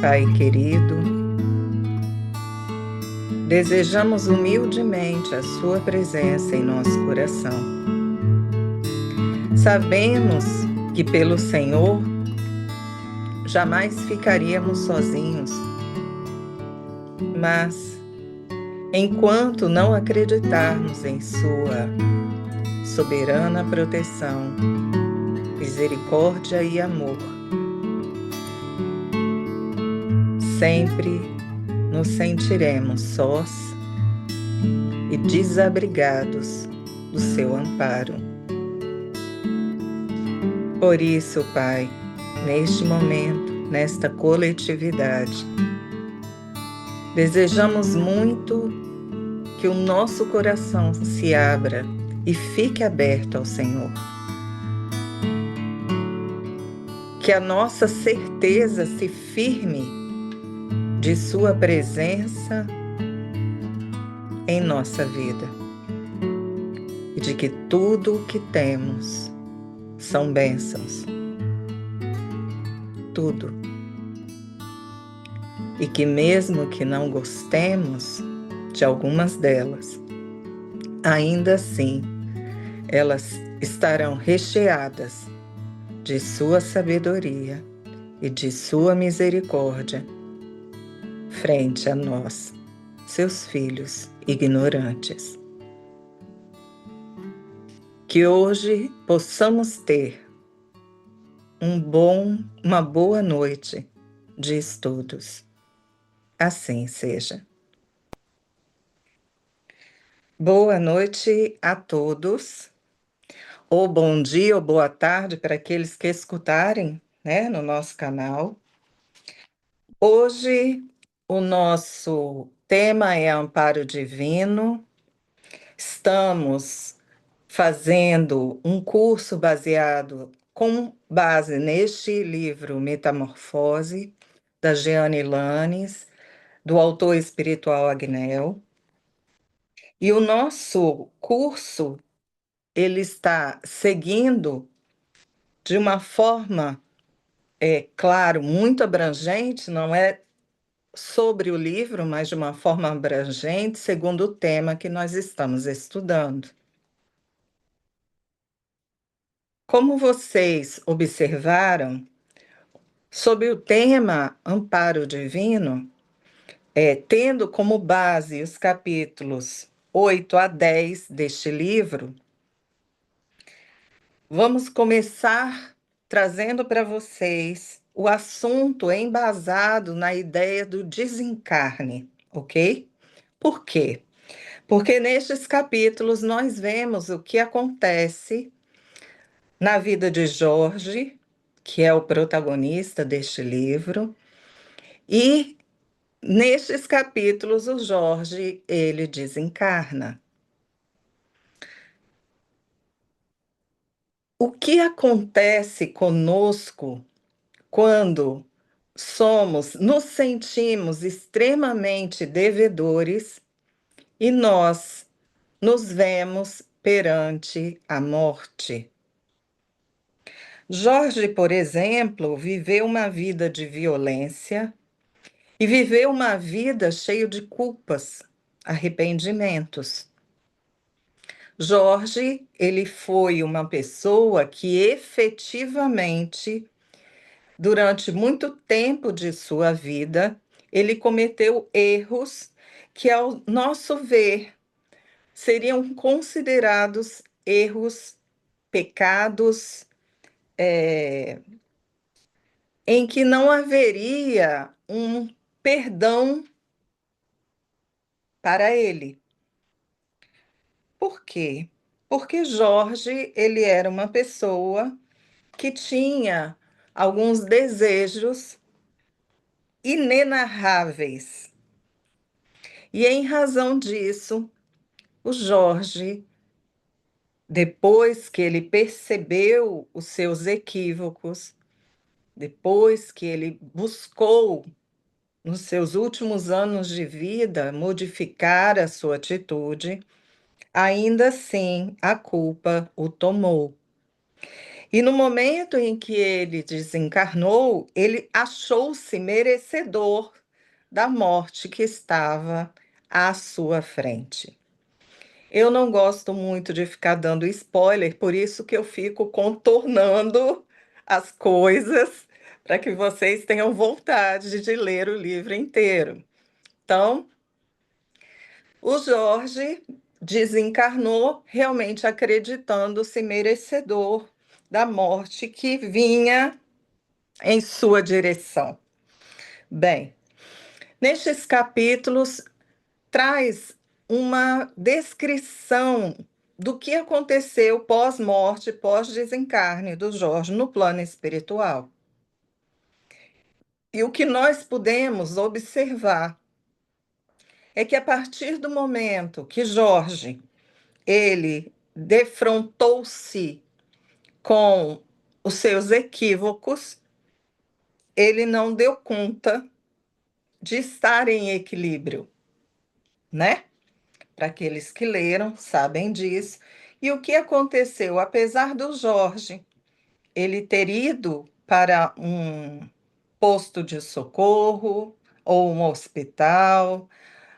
Pai querido, desejamos humildemente a Sua presença em nosso coração. Sabemos que pelo Senhor jamais ficaríamos sozinhos, mas enquanto não acreditarmos em Sua soberana proteção, misericórdia e amor, sempre nos sentiremos sós e desabrigados do seu amparo. Por isso, Pai, neste momento, nesta coletividade, desejamos muito que o nosso coração se abra e fique aberto ao Senhor. Que a nossa certeza se firme de Sua presença em nossa vida e de que tudo o que temos são bênçãos. Tudo. E que mesmo que não gostemos de algumas delas, ainda assim elas estarão recheadas de Sua sabedoria e de Sua misericórdia frente a nós, seus filhos ignorantes. Que hoje possamos ter uma boa noite de estudos. Assim seja. Boa noite a todos, ou bom dia ou boa tarde para aqueles que escutarem, no nosso canal. Hoje o nosso tema é Amparo Divino. Estamos fazendo um curso com base neste livro Metamorfose, da Jeane Lanes, do autor espiritual Agnel. E o nosso curso, ele está seguindo de uma forma, claro, muito abrangente, não é sobre o livro, mas de uma forma abrangente, segundo o tema que nós estamos estudando. Como vocês observaram, sobre o tema Amparo Divino, tendo como base os capítulos 8 a 10 deste livro, vamos começar trazendo para vocês o assunto embasado na ideia do desencarne, ok? Por quê? Porque nestes capítulos nós vemos o que acontece na vida de Jorge, que é o protagonista deste livro, e nestes capítulos o Jorge, ele desencarna. O que acontece conosco quando nos sentimos extremamente devedores e nós nos vemos perante a morte? Jorge, por exemplo, viveu uma vida de violência e viveu uma vida cheia de culpas, arrependimentos. Jorge, ele foi uma pessoa que efetivamente, durante muito tempo de sua vida, ele cometeu erros que, ao nosso ver, seriam considerados erros, pecados, em que não haveria um perdão para ele. Por quê? Porque Jorge, ele era uma pessoa que tinha alguns desejos inenarráveis. E em razão disso, o Jorge, depois que ele percebeu os seus equívocos, depois que ele buscou, nos seus últimos anos de vida, modificar a sua atitude, ainda assim a culpa o tomou. E no momento em que ele desencarnou, ele achou-se merecedor da morte que estava à sua frente. Eu não gosto muito de ficar dando spoiler, por isso que eu fico contornando as coisas para que vocês tenham vontade de ler o livro inteiro. Então, o Jorge desencarnou realmente acreditando-se merecedor da morte que vinha em sua direção. Bem, nestes capítulos traz uma descrição do que aconteceu pós-morte, pós-desencarne do Jorge no plano espiritual. E o que nós podemos observar é que a partir do momento que Jorge ele defrontou-se com os seus equívocos, ele não deu conta de estar em equilíbrio, né? Para aqueles que leram, sabem disso. E o que aconteceu? Apesar do Jorge ele ter ido para um posto de socorro ou um hospital,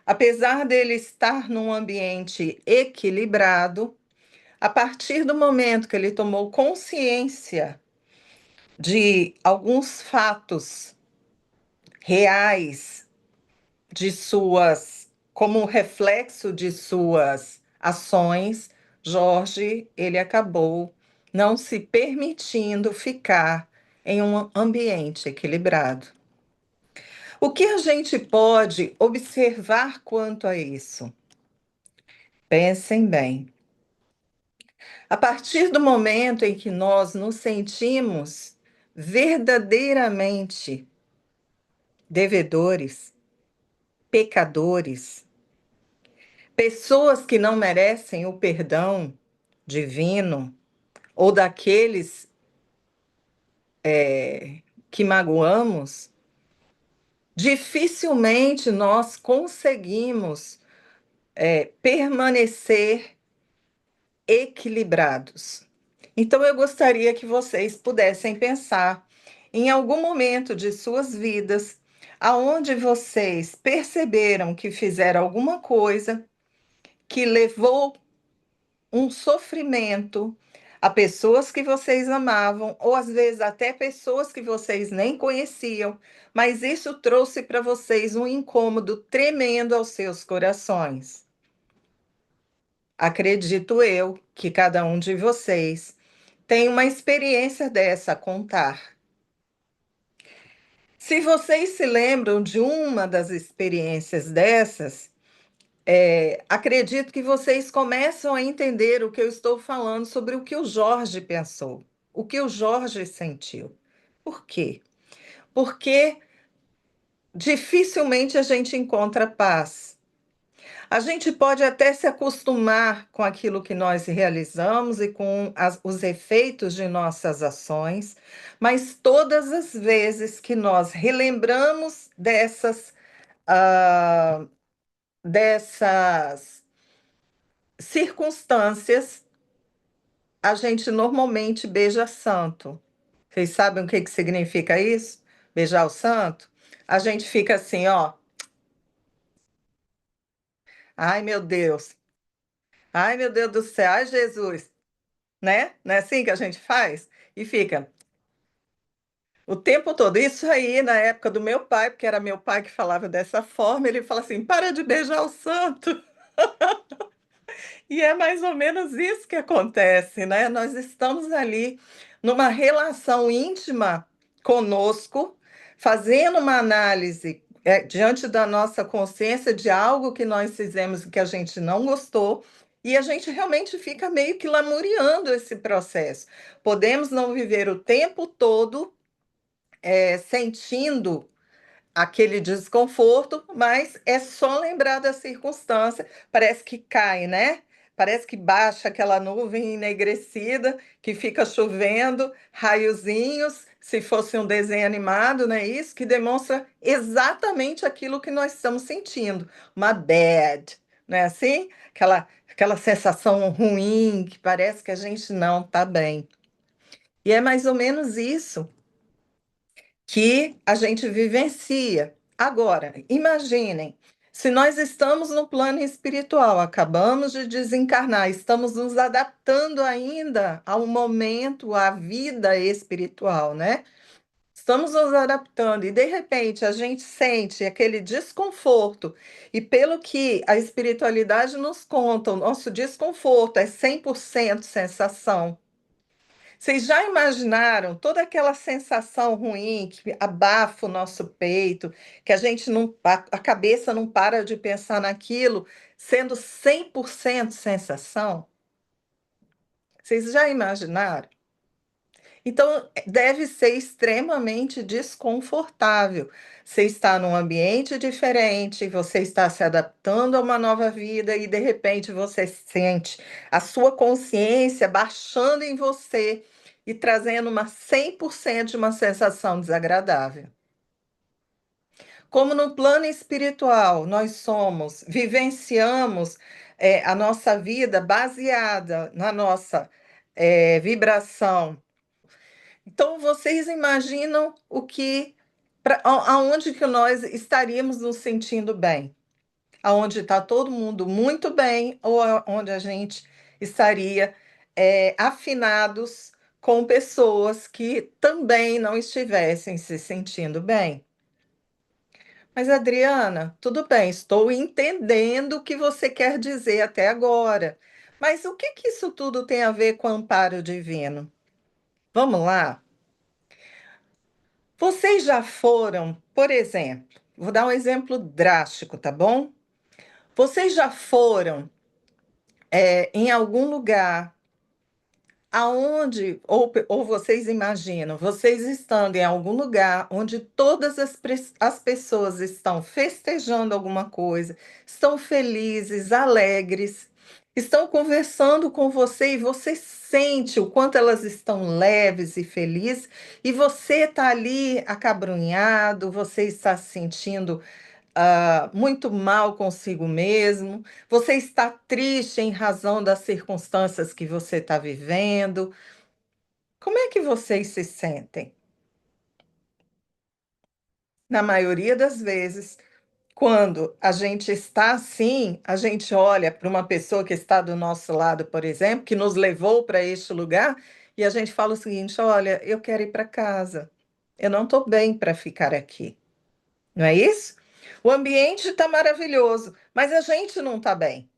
apesar dele estar num ambiente equilibrado, a partir do momento que ele tomou consciência de alguns fatos reais de suas, como um reflexo de suas ações, Jorge, ele acabou não se permitindo ficar em um ambiente equilibrado. O que a gente pode observar quanto a isso? Pensem bem. A partir do momento em que nós nos sentimos verdadeiramente devedores, pecadores, pessoas que não merecem o perdão divino, ou daqueles que magoamos, dificilmente nós conseguimos permanecer equilibrados. Então, eu gostaria que vocês pudessem pensar em algum momento de suas vidas aonde vocês perceberam que fizeram alguma coisa que levou um sofrimento a pessoas que vocês amavam, ou às vezes até pessoas que vocês nem conheciam, mas isso trouxe para vocês um incômodo tremendo aos seus corações. Acredito eu que cada um de vocês tem uma experiência dessa a contar. Se vocês se lembram de uma das experiências dessas, acredito que vocês começam a entender o que eu estou falando sobre o que o Jorge pensou, o que o Jorge sentiu. Por quê? Porque dificilmente a gente encontra paz. A gente pode até se acostumar com aquilo que nós realizamos e com os efeitos de nossas ações, mas todas as vezes que nós relembramos ah, dessas circunstâncias, a gente normalmente beija santo. Vocês sabem o que que significa isso? Beijar o santo? A gente fica assim, ó. Ai, meu Deus. Ai, meu Deus do céu. Ai, Jesus. Né? Não é assim que a gente faz? E fica o tempo todo. Isso aí, na época do meu pai, porque era meu pai que falava dessa forma, ele fala assim: para de beijar o santo. E é mais ou menos isso que acontece, né? Nós estamos ali numa relação íntima conosco, fazendo uma análise diante da nossa consciência de algo que nós fizemos e que a gente não gostou, e a gente realmente fica meio que lamuriando esse processo. Podemos não viver o tempo todo sentindo aquele desconforto, mas é só lembrar da circunstância, parece que cai, né? Parece que baixa aquela nuvem enegrecida, que fica chovendo, raiozinhos, se fosse um desenho animado, não é isso? Que demonstra exatamente aquilo que nós estamos sentindo, uma bad, não é assim? Aquela sensação ruim, que parece que a gente não está bem. E é mais ou menos isso que a gente vivencia. Agora, imaginem, se nós estamos no plano espiritual, acabamos de desencarnar, estamos nos adaptando ainda ao momento, à vida espiritual, né? Estamos nos adaptando e de repente a gente sente aquele desconforto, e pelo que a espiritualidade nos conta, o nosso desconforto é 100% sensação. Vocês já imaginaram toda aquela sensação ruim que abafa o nosso peito, que a gente não, a cabeça não para de pensar naquilo, sendo 100% sensação? Vocês já imaginaram? Então, deve ser extremamente desconfortável. Você está num ambiente diferente, você está se adaptando a uma nova vida e, de repente, você sente a sua consciência baixando em você e trazendo uma 100% de uma sensação desagradável. Como no plano espiritual, nós somos, vivenciamos a nossa vida baseada na nossa vibração. Então, vocês imaginam o que, aonde que nós estaríamos nos sentindo bem? Aonde está todo mundo muito bem ou onde a gente estaria afinados com pessoas que também não estivessem se sentindo bem? Mas, Adriana, tudo bem, estou entendendo o que você quer dizer até agora. Mas o que que isso tudo tem a ver com amparo divino? Vamos lá? Vocês já foram, por exemplo, vou dar um exemplo drástico, tá bom? Vocês já foram em algum lugar aonde, ou vocês imaginam, vocês estando em algum lugar onde todas as pessoas estão festejando alguma coisa, estão felizes, alegres, estão conversando com você e você sente o quanto elas estão leves e felizes, e você está ali acabrunhado, você está se sentindo muito mal consigo mesmo, você está triste em razão das circunstâncias que você está vivendo. Como é que vocês se sentem? Na maioria das vezes, quando a gente está assim, a gente olha para uma pessoa que está do nosso lado, por exemplo, que nos levou para este lugar, e a gente fala o seguinte: olha, eu quero ir para casa, eu não estou bem para ficar aqui. Não é isso? O ambiente está maravilhoso, mas a gente não está bem.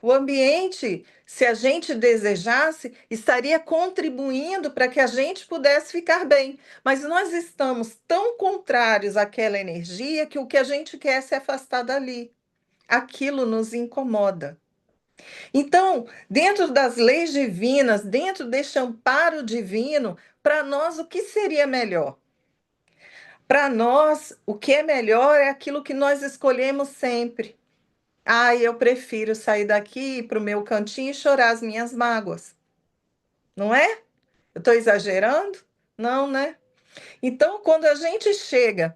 O ambiente, se a gente desejasse, estaria contribuindo para que a gente pudesse ficar bem. Mas nós estamos tão contrários àquela energia que o que a gente quer é se afastar dali. Aquilo nos incomoda. Então, dentro das leis divinas, dentro deste amparo divino, para nós, o que seria melhor? Para nós, o que é melhor é aquilo que nós escolhemos sempre. Ah, eu prefiro sair daqui para o meu cantinho e chorar as minhas mágoas. Não é? Eu estou exagerando? Não, né? Então, quando a gente chega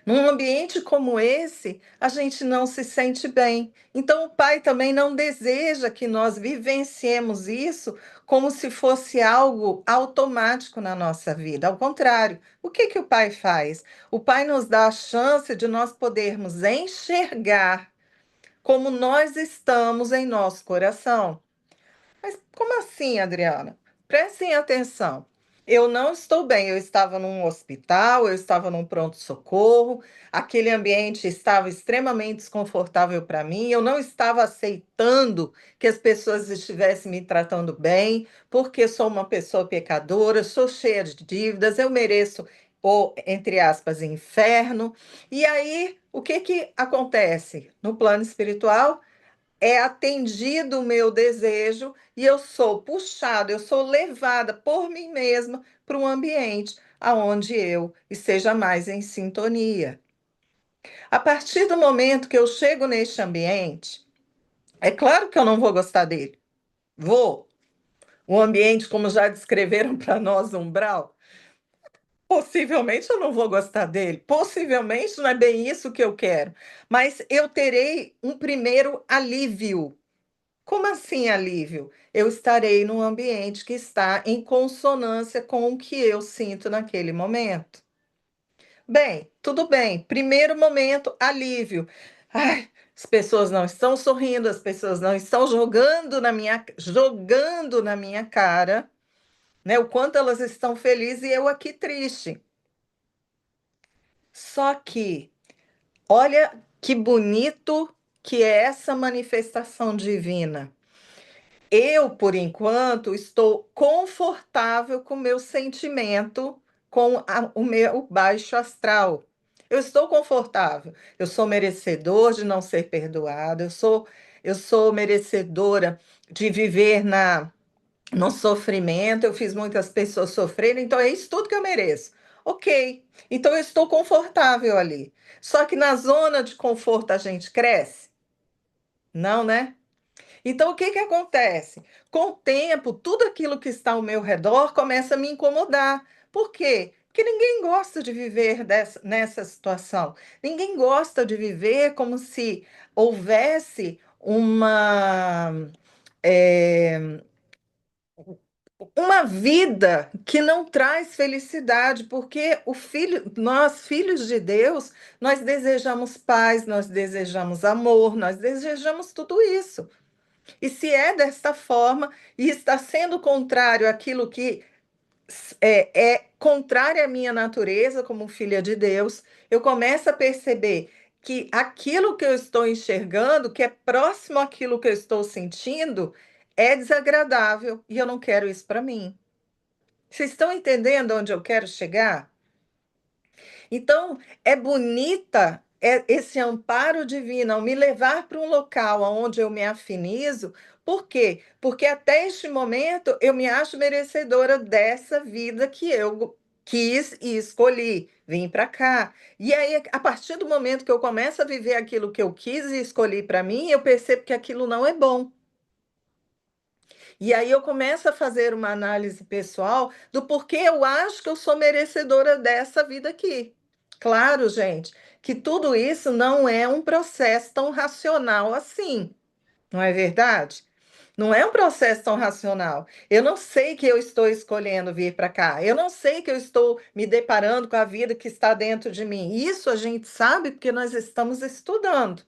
num ambiente como esse, a gente não se sente bem. Então, o pai também não deseja que nós vivenciemos isso como se fosse algo automático na nossa vida. Ao contrário, o que que o pai faz? O pai nos dá a chance de nós podermos enxergar como nós estamos em nosso coração. Mas como assim, Adriana? Prestem atenção. Eu não estou bem. Eu estava num hospital, eu estava num pronto-socorro, aquele ambiente estava extremamente desconfortável para mim, eu não estava aceitando que as pessoas estivessem me tratando bem, porque sou uma pessoa pecadora, sou cheia de dívidas, eu mereço o, entre aspas, inferno. E aí, o que que acontece? No plano espiritual, é atendido o meu desejo e eu sou puxada, eu sou levada por mim mesma para um ambiente aonde eu esteja mais em sintonia. A partir do momento que eu chego neste ambiente, é claro que eu não vou gostar dele. Vou. O ambiente, como já descreveram para nós, umbral, possivelmente eu não vou gostar dele. Possivelmente não é bem isso que eu quero. Mas eu terei um primeiro alívio. Como assim alívio? Eu estarei num ambiente que está em consonância com o que eu sinto naquele momento. Bem, tudo bem. Primeiro momento, alívio. Ai, as pessoas não estão sorrindo, as pessoas não estão jogando na minha cara, né? O quanto elas estão felizes e eu aqui triste. Só que, olha que bonito que é essa manifestação divina. Eu, por enquanto, estou confortável com o meu sentimento, o meu baixo astral. Eu estou confortável. Eu sou merecedor de não ser perdoado. Eu sou merecedora de viver no sofrimento. Eu fiz muitas pessoas sofrerem, então é isso tudo que eu mereço. Ok. Então eu estou confortável ali. Só que na zona de conforto a gente cresce? Não, né? Então, o que que acontece? Com o tempo, tudo aquilo que está ao meu redor começa a me incomodar. Por quê? Porque ninguém gosta de viver nessa situação. Ninguém gosta de viver como se houvesse eh, uma vida que não traz felicidade, porque nós, filhos de Deus, nós desejamos paz, nós desejamos amor, nós desejamos tudo isso. E se é desta forma e está sendo contrário àquilo que é contrário à minha natureza como filha de Deus, eu começo a perceber que aquilo que eu estou enxergando, que é próximo àquilo que eu estou sentindo, é desagradável e eu não quero isso para mim. Vocês estão entendendo onde eu quero chegar? Então, é bonita esse amparo divino ao me levar para um local onde eu me afinizo. Por quê? Porque até este momento eu me acho merecedora dessa vida que eu quis e escolhi. Vim para cá. E aí, a partir do momento que eu começo a viver aquilo que eu quis e escolhi para mim, eu percebo que aquilo não é bom. E aí eu começo a fazer uma análise pessoal do porquê eu acho que eu sou merecedora dessa vida aqui. Claro, gente, que tudo isso não é um processo tão racional assim, não é verdade? Não é um processo tão racional. Eu não sei que eu estou escolhendo vir para cá. Eu não sei que eu estou me deparando com a vida que está dentro de mim. Isso a gente sabe porque nós estamos estudando.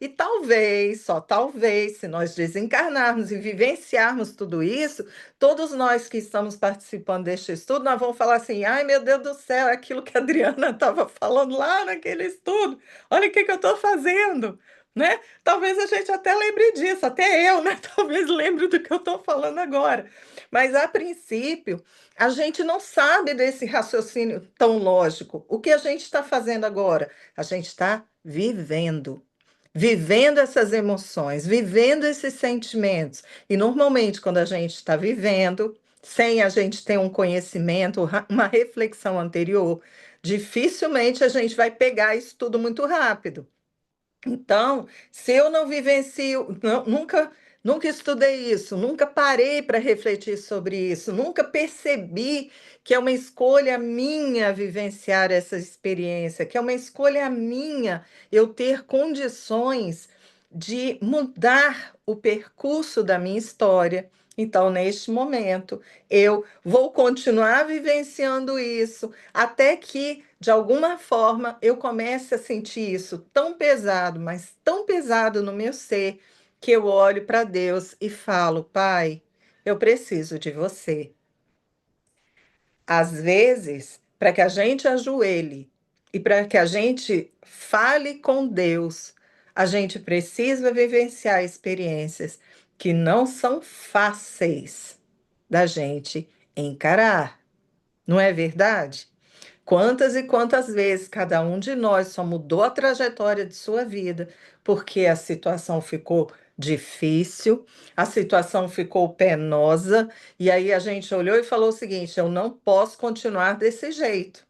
E talvez, só talvez, se nós desencarnarmos e vivenciarmos tudo isso, todos nós que estamos participando deste estudo, nós vamos falar assim: ai meu Deus do céu, é aquilo que a Adriana estava falando lá naquele estudo, olha o que que eu estou fazendo, né? Talvez a gente até lembre disso, até eu, né? Talvez lembre do que eu estou falando agora. Mas a princípio, a gente não sabe desse raciocínio tão lógico. O que a gente está fazendo agora? A gente está vivendo essas emoções, vivendo esses sentimentos. E normalmente, quando a gente está vivendo, sem a gente ter um conhecimento, uma reflexão anterior, dificilmente a gente vai pegar isso tudo muito rápido. Então, se eu não vivencio, nunca estudei isso, nunca parei para refletir sobre isso, nunca percebi que é uma escolha minha vivenciar essa experiência, que é uma escolha minha eu ter condições de mudar o percurso da minha história. Então, neste momento, eu vou continuar vivenciando isso até que, de alguma forma, eu comece a sentir isso tão pesado, mas tão pesado no meu ser, que eu olho para Deus e falo: Pai, eu preciso de você. Às vezes, para que a gente ajoelhe e para que a gente fale com Deus, a gente precisa vivenciar experiências que não são fáceis da gente encarar, não é verdade? Quantas e quantas vezes cada um de nós só mudou a trajetória de sua vida porque a situação ficou difícil, a situação ficou penosa, e aí a gente olhou e falou o seguinte: eu não posso continuar desse jeito.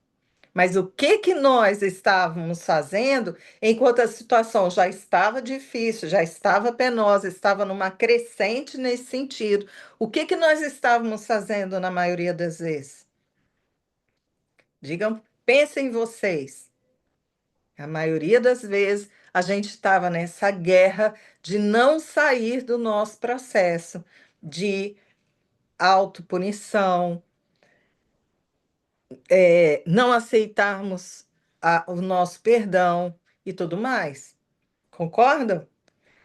Mas o que que nós estávamos fazendo enquanto a situação já estava difícil, já estava penosa, estava numa crescente nesse sentido? O que que nós estávamos fazendo na maioria das vezes? Digam, pensem vocês. A maioria das vezes, a gente estava nessa guerra de não sair do nosso processo de autopunição, não aceitarmos o nosso perdão e tudo mais. Concordam?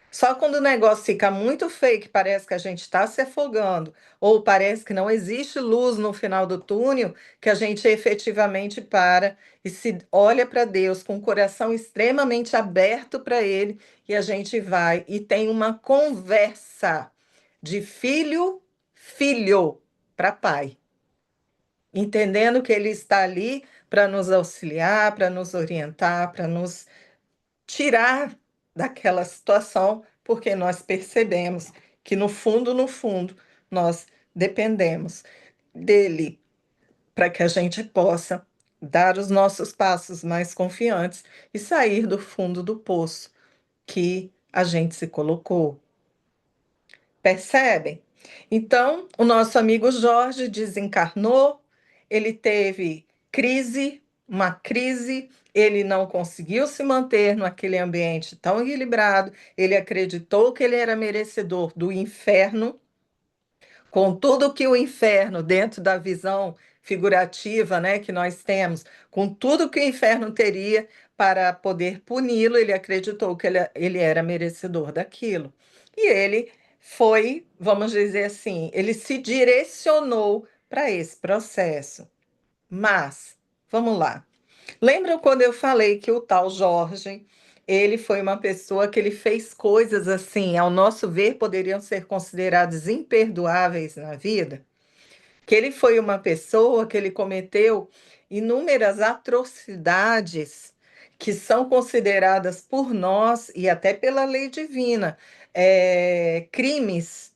Só quando o negócio fica muito feio, que parece que a gente está se afogando, ou parece que não existe luz no final do túnel, que a gente efetivamente para e se olha para Deus com o coração extremamente aberto para Ele, e a gente vai e tem uma conversa de filho para pai, entendendo que Ele está ali para nos auxiliar, para nos orientar, para nos tirar daquela situação, porque nós percebemos que no fundo, nós dependemos dele para que a gente possa dar os nossos passos mais confiantes e sair do fundo do poço que a gente se colocou. Percebem? Então, o nosso amigo Jorge desencarnou, ele teve uma crise, ele não conseguiu se manter naquele ambiente tão equilibrado, ele acreditou que ele era merecedor do inferno, com tudo que o inferno, dentro da visão figurativa, né, que nós temos, com tudo que o inferno teria para poder puni-lo, ele acreditou que ele era merecedor daquilo. E ele foi, vamos dizer assim, ele se direcionou para esse processo. Mas, vamos lá. Lembram quando eu falei que o tal Jorge, ele foi uma pessoa que ele fez coisas assim, ao nosso ver, poderiam ser consideradas imperdoáveis na vida? Que ele foi uma pessoa que ele cometeu inúmeras atrocidades que são consideradas por nós e até pela lei divina, crimes,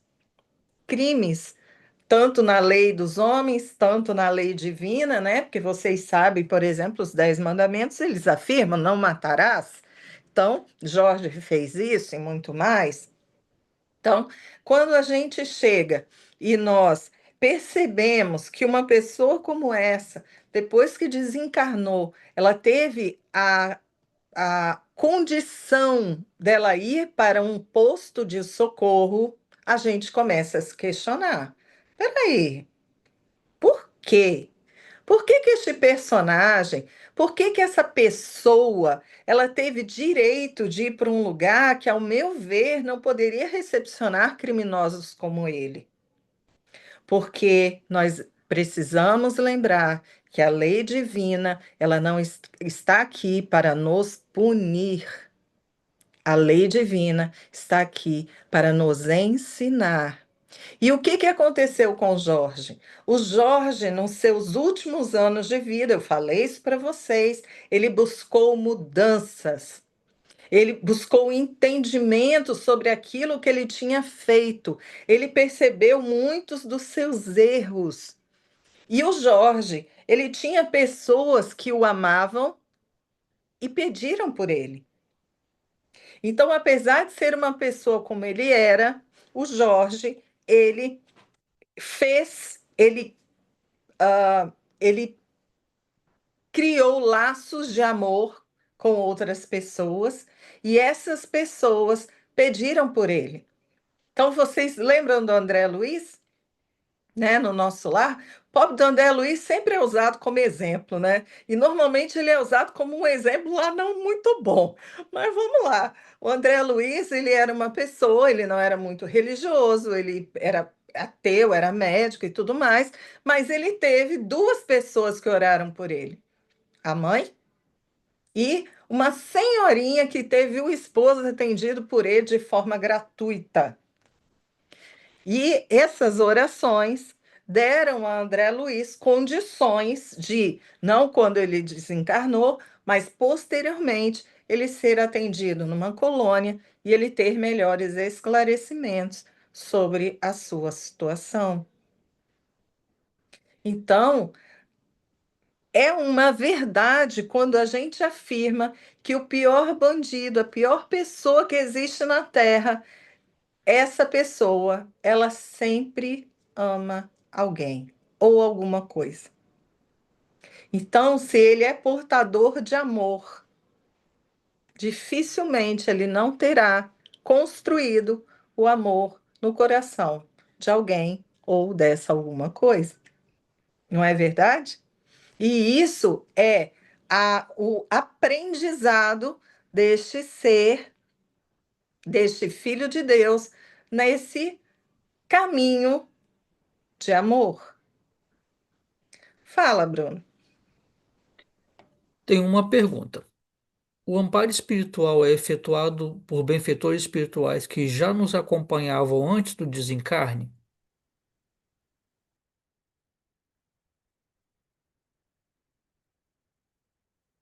tanto na lei dos homens, tanto na lei divina, né? Porque vocês sabem, por exemplo, os 10 mandamentos, eles afirmam, não matarás. Então, Jorge fez isso e muito mais. Então, quando a gente chega e nós percebemos que uma pessoa como essa, depois que desencarnou, ela teve a condição dela ir para um posto de socorro, a gente começa a se questionar. Peraí, por quê? Por que que este personagem, por que que essa pessoa, ela teve direito de ir para um lugar que, ao meu ver, não poderia recepcionar criminosos como ele? Porque nós precisamos lembrar que a lei divina, ela não está aqui para nos punir. A lei divina está aqui para nos ensinar. E o que que aconteceu com o Jorge? O Jorge, nos seus últimos anos de vida, eu falei isso para vocês, ele buscou mudanças. Ele buscou entendimento sobre aquilo que ele tinha feito. Ele percebeu muitos dos seus erros. E o Jorge, ele tinha pessoas que o amavam e pediram por ele. Então, apesar de ser uma pessoa como ele era, o Jorge, ele fez, ele criou laços de amor com outras pessoas e essas pessoas pediram por ele. Então, vocês lembram do André Luiz, né, no nosso lar? O pobre do André Luiz sempre é usado como exemplo, né? E normalmente ele é usado como um exemplo lá não muito bom. Mas vamos lá. O André Luiz, ele era uma pessoa, ele não era muito religioso, ele era ateu, era médico e tudo mais, mas ele teve duas pessoas que oraram por ele. A mãe e uma senhorinha que teve o esposo atendido por ele de forma gratuita. E essas orações deram a André Luiz condições de, não quando ele desencarnou, mas posteriormente, ele ser atendido numa colônia e ele ter melhores esclarecimentos sobre a sua situação. Então, é uma verdade quando a gente afirma que o pior bandido, a pior pessoa que existe na Terra, essa pessoa, ela sempre ama alguém ou alguma coisa. Então, se ele é portador de amor, dificilmente ele não terá construído o amor no coração de alguém ou dessa alguma coisa. Não é verdade? E isso é o aprendizado deste ser, deste Filho de Deus, nesse caminho de amor. Fala, Bruno. Tem uma pergunta. O amparo espiritual é efetuado por benfeitores espirituais que já nos acompanhavam antes do desencarne?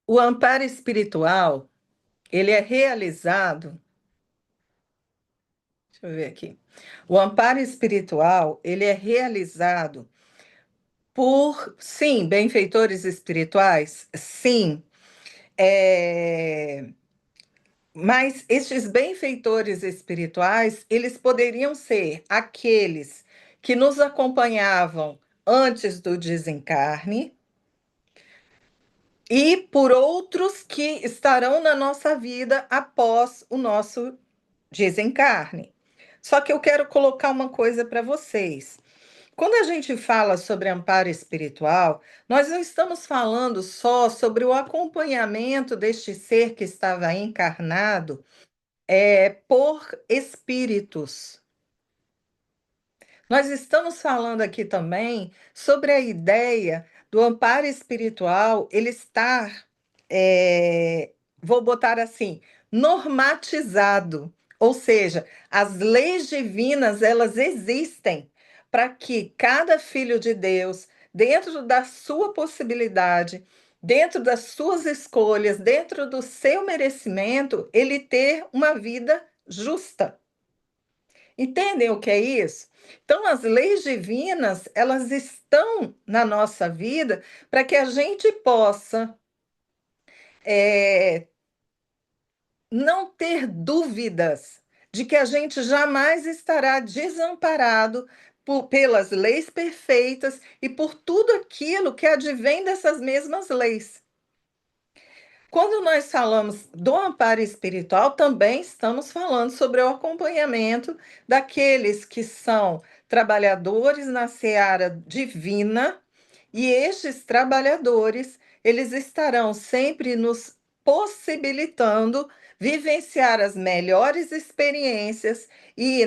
O amparo espiritual, ele é realizado, deixa eu ver aqui. O amparo espiritual, ele é realizado por, sim, benfeitores espirituais, sim, é, mas estes benfeitores espirituais, eles poderiam ser aqueles que nos acompanhavam antes do desencarne e por outros que estarão na nossa vida após o nosso desencarne. Só que eu quero colocar uma coisa para vocês. Quando a gente fala sobre amparo espiritual, nós não estamos falando só sobre o acompanhamento deste ser que estava encarnado por espíritos. Nós estamos falando aqui também sobre a ideia do amparo espiritual, ele estar, vou botar assim, normatizado. Ou seja, as leis divinas, elas existem para que cada filho de Deus, dentro da sua possibilidade, dentro das suas escolhas, dentro do seu merecimento, ele ter uma vida justa. Entendem o que é isso? Então, as leis divinas, elas estão na nossa vida para que a gente possa é, não ter dúvidas de que a gente jamais estará desamparado pelas leis perfeitas e por tudo aquilo que advém dessas mesmas leis. Quando nós falamos do amparo espiritual, também estamos falando sobre o acompanhamento daqueles que são trabalhadores na seara divina, e estes trabalhadores, eles estarão sempre nos possibilitando vivenciar as melhores experiências e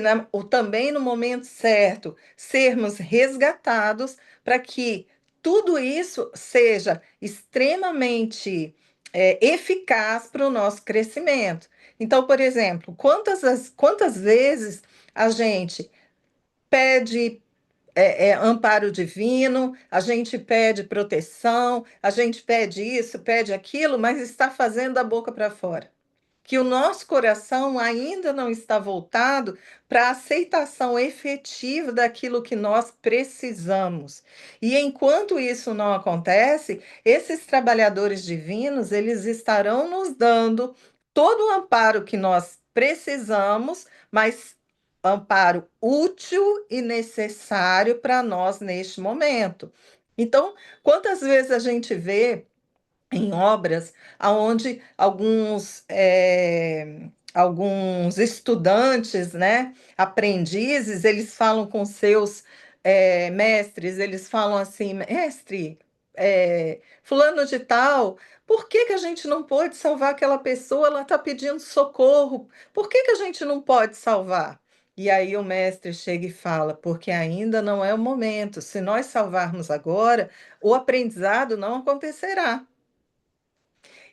também no momento certo sermos resgatados para que tudo isso seja extremamente eficaz para o nosso crescimento. Então, por exemplo, quantas vezes a gente pede amparo divino, a gente pede proteção, a gente pede isso, pede aquilo, mas está fazendo da boca para fora, que o nosso coração ainda não está voltado para a aceitação efetiva daquilo que nós precisamos. E enquanto isso não acontece, esses trabalhadores divinos, eles estarão nos dando todo o amparo que nós precisamos, mas amparo útil e necessário para nós neste momento. Então, quantas vezes a gente vê em obras onde alguns estudantes, né, aprendizes, eles falam com seus mestres, eles falam assim, mestre, fulano de tal, por que que a gente não pode salvar aquela pessoa? Ela está pedindo socorro, por que que a gente não pode salvar? E aí o mestre chega e fala, porque ainda não é o momento. Se nós salvarmos agora, o aprendizado não acontecerá.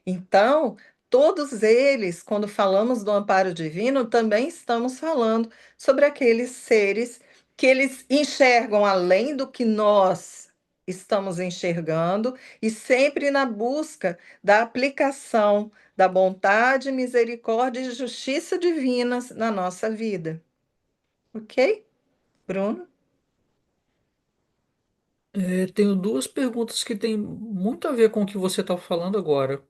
Então, todos eles, quando falamos do amparo divino, também estamos falando sobre aqueles seres que eles enxergam além do que nós estamos enxergando e sempre na busca da aplicação da bondade, misericórdia e justiça divinas na nossa vida. Ok, Bruno? Tenho duas perguntas que têm muito a ver com o que você está falando agora.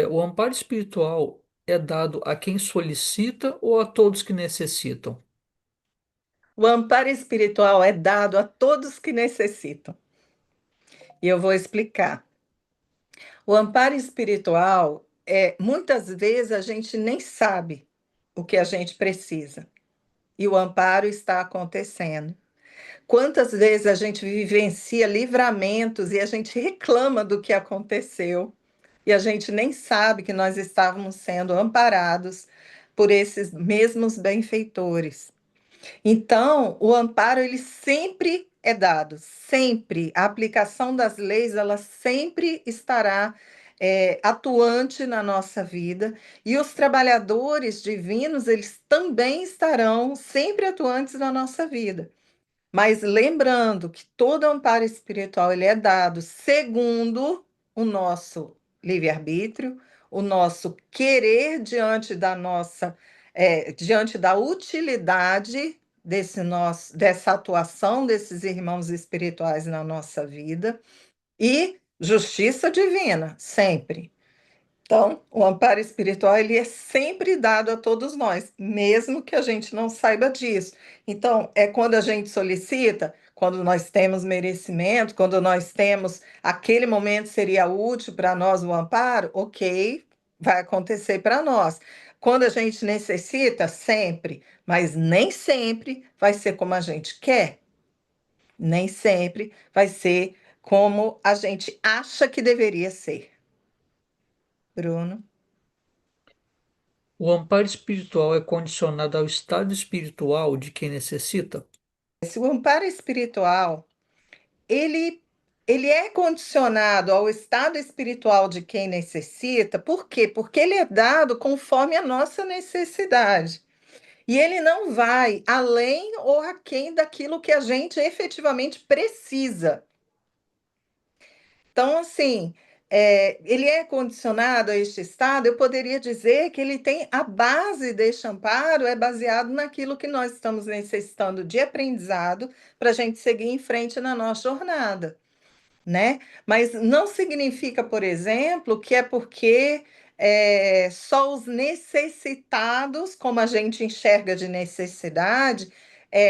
O amparo espiritual é dado a quem solicita ou a todos que necessitam? O amparo espiritual é dado a todos que necessitam. E eu vou explicar. O amparo espiritual, muitas vezes a gente nem sabe o que a gente precisa e o amparo está acontecendo. Quantas vezes a gente vivencia livramentos e a gente reclama do que aconteceu e a gente nem sabe que nós estávamos sendo amparados por esses mesmos benfeitores. Então, o amparo ele sempre é dado, sempre. A aplicação das leis ela sempre estará atuante na nossa vida e os trabalhadores divinos eles também estarão sempre atuantes na nossa vida. Mas lembrando que todo amparo espiritual ele é dado segundo o nosso livre-arbítrio, o nosso querer diante da utilidade dessa atuação desses irmãos espirituais na nossa vida e justiça divina, sempre. Então, o amparo espiritual ele é sempre dado a todos nós, mesmo que a gente não saiba disso. Então, é quando a gente solicita, quando nós temos merecimento, quando nós temos aquele momento seria útil para nós o amparo, ok, vai acontecer para nós. Quando a gente necessita, sempre, mas nem sempre vai ser como a gente quer, nem sempre vai ser como a gente acha que deveria ser. Bruno. O amparo espiritual é condicionado ao estado espiritual de quem necessita? Se o amparo espiritual, ele, ele é condicionado ao estado espiritual de quem necessita, por quê? Porque ele é dado conforme a nossa necessidade. E ele não vai além ou aquém daquilo que a gente efetivamente precisa. Então, assim, ele é condicionado a este estado, eu poderia dizer que ele tem a base deste amparo, é baseado naquilo que nós estamos necessitando de aprendizado para a gente seguir em frente na nossa jornada, né? Mas não significa, por exemplo, que é porque só os necessitados, como a gente enxerga de necessidade,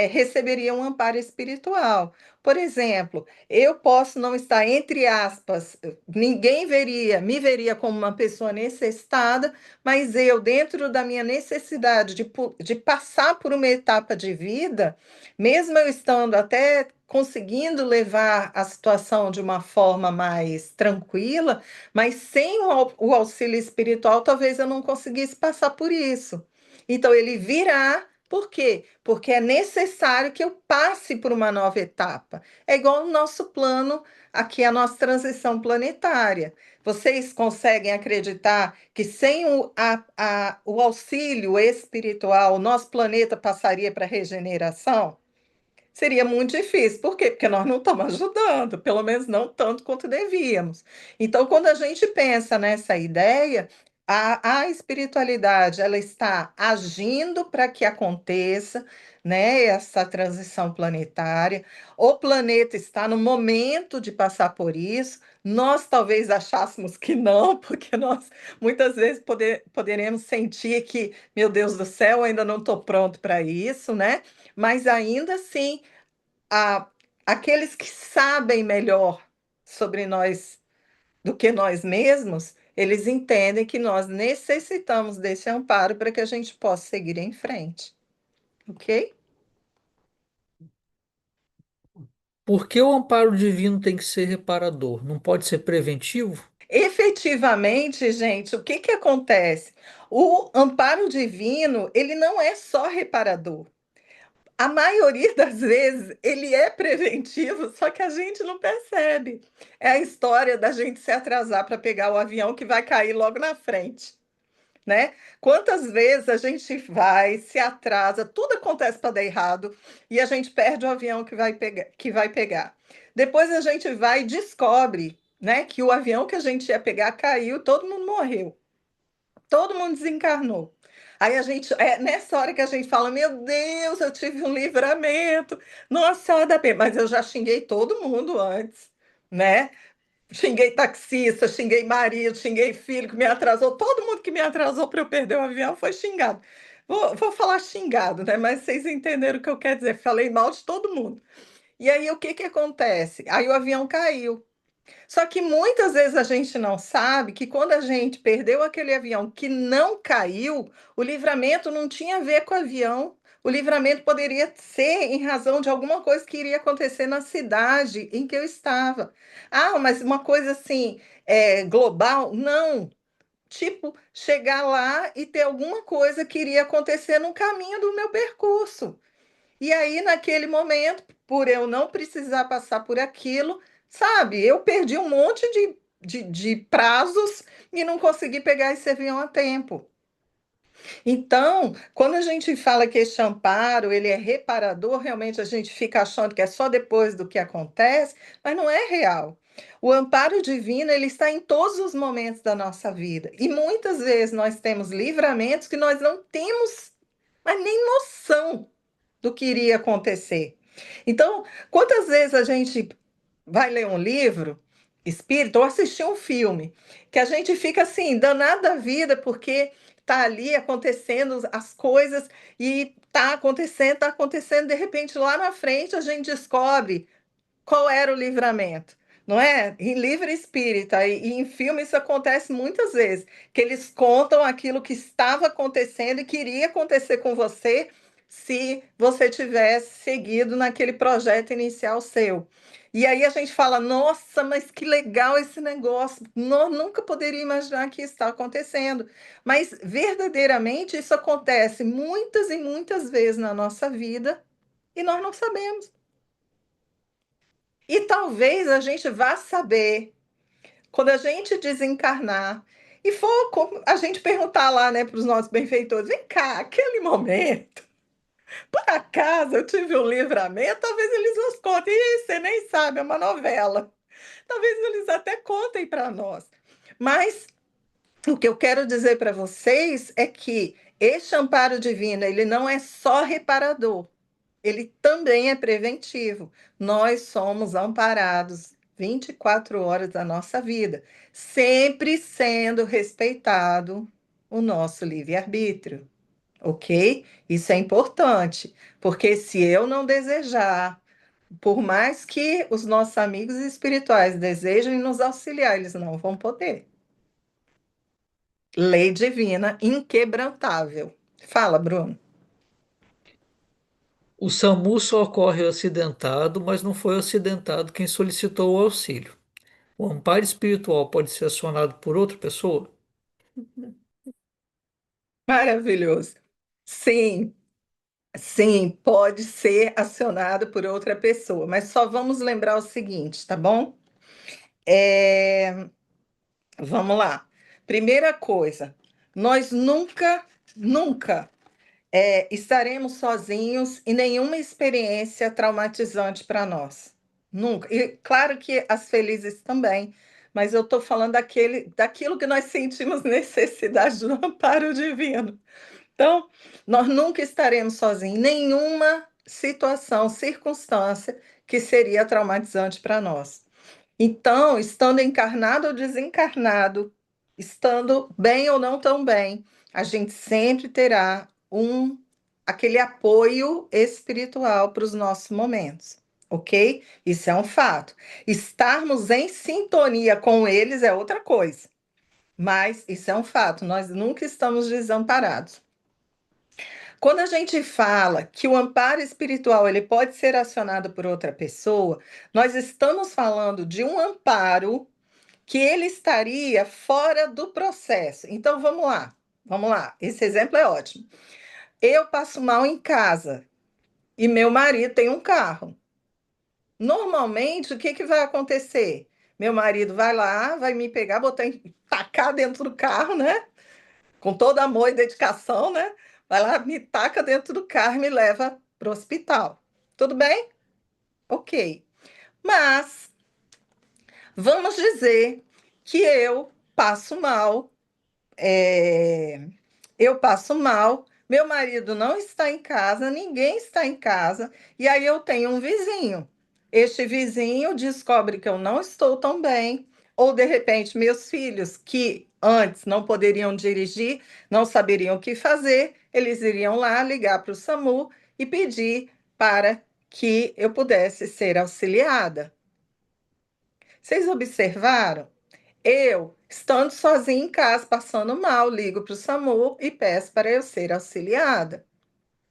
receberiam um amparo espiritual. Por exemplo, eu posso não estar, entre aspas, ninguém me veria como uma pessoa necessitada, mas eu, dentro da minha necessidade de passar por uma etapa de vida, mesmo eu estando até conseguindo levar a situação de uma forma mais tranquila, mas sem o auxílio espiritual, talvez eu não conseguisse passar por isso. Então, ele virá, por quê? Porque é necessário que eu passe por uma nova etapa. É igual o nosso plano, aqui a nossa transição planetária. Vocês conseguem acreditar que sem o auxílio espiritual, o nosso planeta passaria para a regeneração? Seria muito difícil. Por quê? Porque nós não estamos ajudando, pelo menos não tanto quanto devíamos. Então, quando a gente pensa nessa ideia, a espiritualidade ela está agindo para que aconteça, né, essa transição planetária. O planeta está no momento de passar por isso. Nós talvez achássemos que não, porque nós muitas vezes poderemos sentir que, meu Deus do céu, ainda não estou pronto para isso, né? Mas ainda assim, a, aqueles que sabem melhor sobre nós do que nós mesmos, eles entendem que nós necessitamos desse amparo para que a gente possa seguir em frente, ok? Por que o amparo divino tem que ser reparador? Não pode ser preventivo? Efetivamente, gente, o que que acontece? O amparo divino, ele não é só reparador. A maioria das vezes ele é preventivo, só que a gente não percebe. É a história da gente se atrasar para pegar o avião que vai cair logo na frente, né? Quantas vezes a gente vai, se atrasa, tudo acontece para dar errado e a gente perde o avião que vai pegar. Depois a gente vai e descobre, né, que o avião que a gente ia pegar caiu, todo mundo morreu. Todo mundo desencarnou. Aí a gente, nessa hora que a gente fala, meu Deus, eu tive um livramento, nossa, ainda bem, mas eu já xinguei todo mundo antes, né? Xinguei taxista, xinguei marido, xinguei filho que me atrasou, todo mundo que me atrasou para eu perder o avião foi xingado. Vou falar xingado, né? Mas vocês entenderam o que eu quero dizer, falei mal de todo mundo. E aí o que que acontece? Aí o avião caiu. Só que muitas vezes a gente não sabe que quando a gente perdeu aquele avião que não caiu, o livramento não tinha a ver com o avião. O livramento poderia ser em razão de alguma coisa que iria acontecer na cidade em que eu estava. Ah, mas uma coisa assim, global? Não. Tipo, chegar lá e ter alguma coisa que iria acontecer no caminho do meu percurso. E aí, naquele momento, por eu não precisar passar por aquilo, sabe, eu perdi um monte de prazos e não consegui pegar esse avião a tempo. Então, quando a gente fala que esse amparo, ele é reparador, realmente a gente fica achando que é só depois do que acontece, mas não é real. O amparo divino, ele está em todos os momentos da nossa vida. E muitas vezes nós temos livramentos que nós não temos, mas nem noção do que iria acontecer. Então, quantas vezes a gente vai ler um livro espírita ou assistir um filme que a gente fica assim, danada da vida, porque tá ali acontecendo as coisas e tá acontecendo, de repente lá na frente a gente descobre qual era o livramento, não é? Em livro espírita e em filme isso acontece muitas vezes, que eles contam aquilo que estava acontecendo e que iria acontecer com você se você tivesse seguido naquele projeto inicial seu. E aí a gente fala, nossa, mas que legal esse negócio. Nunca poderia imaginar que isso está acontecendo. Mas verdadeiramente isso acontece muitas e muitas vezes na nossa vida e nós não sabemos. E talvez a gente vá saber quando a gente desencarnar e for a gente perguntar lá, né, para os nossos benfeitores: vem cá, aquele momento, por acaso eu tive um livramento? Talvez eles nos contem. E você nem sabe, é uma novela. Talvez eles até contem para nós. Mas o que eu quero dizer para vocês é que este amparo divino, ele não é só reparador, ele também é preventivo. Nós somos amparados 24 horas da nossa vida, sempre sendo respeitado o nosso livre-arbítrio, ok? Isso é importante, porque se eu não desejar, por mais que os nossos amigos espirituais desejem nos auxiliar, eles não vão poder. Lei divina inquebrantável. Fala, Bruno. O SAMU socorre o acidentado, mas não foi o acidentado quem solicitou o auxílio. O amparo espiritual pode ser acionado por outra pessoa? Maravilhoso. Sim, sim, pode ser acionado por outra pessoa, mas só vamos lembrar o seguinte, tá bom? É, vamos lá. Primeira coisa, nós nunca estaremos sozinhos em nenhuma experiência traumatizante para nós. Nunca. E claro que as felizes também, mas eu estou falando daquilo que nós sentimos necessidade do amparo divino. Então, nós nunca estaremos sozinhos em nenhuma situação, circunstância que seria traumatizante para nós. Então, estando encarnado ou desencarnado, estando bem ou não tão bem, a gente sempre terá aquele apoio espiritual para os nossos momentos, ok? Isso é um fato. Estarmos em sintonia com eles é outra coisa, mas isso é um fato. Nós nunca estamos desamparados. Quando a gente fala que o amparo espiritual ele pode ser acionado por outra pessoa, nós estamos falando de um amparo que ele estaria fora do processo. Então vamos lá, vamos lá. Esse exemplo é ótimo. Eu passo mal em casa e meu marido tem um carro. Normalmente, o que que vai acontecer? Meu marido vai lá, vai me pegar, botar, tacar dentro do carro, né? Com todo amor e dedicação, né? Vai lá, me taca dentro do carro e me leva para o hospital. Tudo bem? Ok. Mas vamos dizer que é, eu passo mal, meu marido não está em casa, ninguém está em casa, e aí eu tenho um vizinho. Este vizinho descobre que eu não estou tão bem, ou de repente meus filhos, que antes não poderiam dirigir, não saberiam o que fazer, eles iriam lá ligar para o SAMU e pedir para que eu pudesse ser auxiliada. Vocês observaram? Eu, estando sozinha em casa, passando mal, ligo para o SAMU e peço para eu ser auxiliada.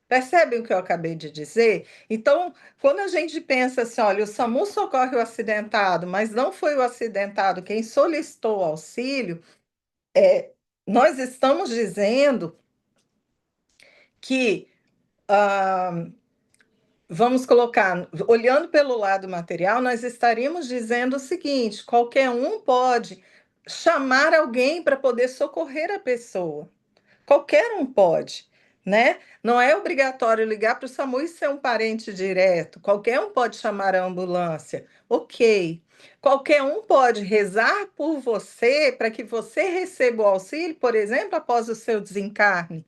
Percebem o que eu acabei de dizer? Então, quando a gente pensa assim, olha, o SAMU socorre o acidentado, mas não foi o acidentado quem solicitou auxílio, nós estamos dizendo que, vamos colocar, olhando pelo lado material, nós estaríamos dizendo o seguinte: qualquer um pode chamar alguém para poder socorrer a pessoa. Qualquer um pode, né? Não é obrigatório ligar para o SAMU e ser um parente direto. Qualquer um pode chamar a ambulância. Ok. Qualquer um pode rezar por você para que você receba o auxílio, por exemplo, após o seu desencarne.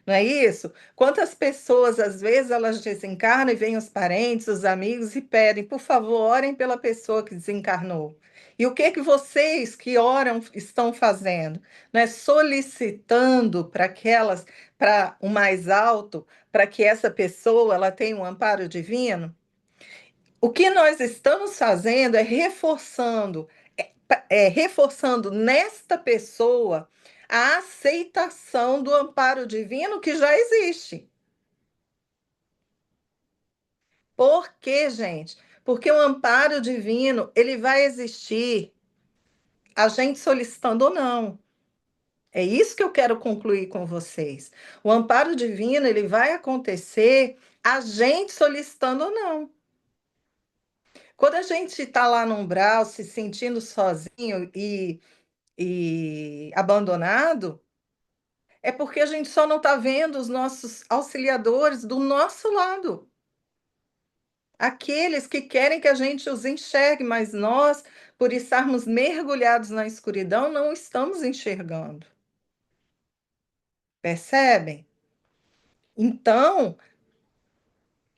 Não é isso? Quantas pessoas, às vezes, elas desencarnam e vêm os parentes, os amigos e pedem, por favor, orem pela pessoa que desencarnou. E o que que vocês que oram estão fazendo? Não é solicitando para aquelas, para o mais alto, para que essa pessoa ela tenha um amparo divino? O que nós estamos fazendo é reforçando nesta pessoa a aceitação do amparo divino que já existe. Por quê, gente? Porque o amparo divino, ele vai existir, a gente solicitando ou não. É isso que eu quero concluir com vocês. O amparo divino, ele vai acontecer a gente solicitando ou não. Quando a gente está lá no umbral, se sentindo sozinho e abandonado, é porque a gente só não está vendo os nossos auxiliadores do nosso lado. Aqueles que querem que a gente os enxergue, mas nós, por estarmos mergulhados na escuridão, não estamos enxergando. Percebem? Então,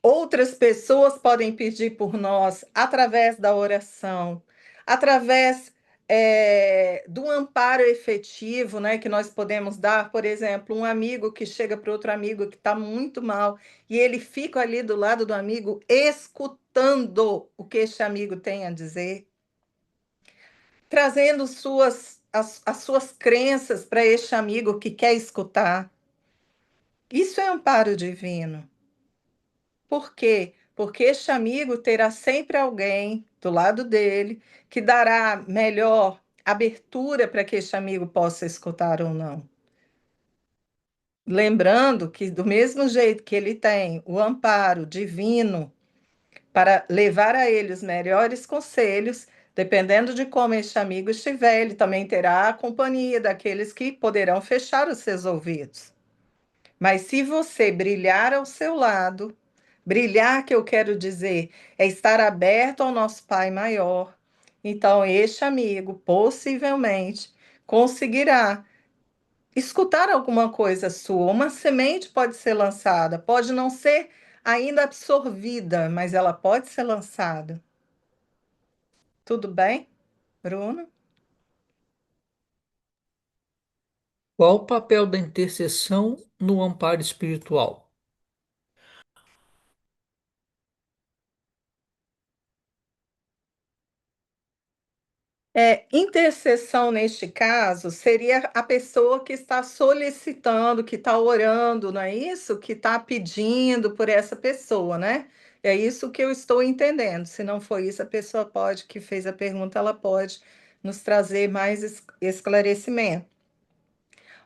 outras pessoas podem pedir por nós através da oração, através do amparo efetivo, né, que nós podemos dar. Por exemplo, um amigo que chega para outro amigo que está muito mal e ele fica ali do lado do amigo, escutando o que este amigo tem a dizer, trazendo as suas crenças para este amigo que quer escutar. Isso é amparo divino. Por quê? Porque este amigo terá sempre alguém do lado dele que dará melhor abertura para que este amigo possa escutar ou não. Lembrando que, do mesmo jeito que ele tem o amparo divino para levar a ele os melhores conselhos, dependendo de como este amigo estiver, ele também terá a companhia daqueles que poderão fechar os seus ouvidos. Mas se você brilhar ao seu lado, brilhar, que eu quero dizer, é estar aberto ao nosso Pai maior. Então, este amigo possivelmente conseguirá escutar alguma coisa sua. Uma semente pode ser lançada, pode não ser ainda absorvida, mas ela pode ser lançada. Tudo bem, Bruno? Qual o papel da intercessão no amparo espiritual? Intercessão, neste caso, seria a pessoa que está solicitando, que está orando, não é isso? Que está pedindo por essa pessoa, né? É isso que eu estou entendendo. Se não foi isso, a pessoa pode, que fez a pergunta, ela pode nos trazer mais esclarecimento.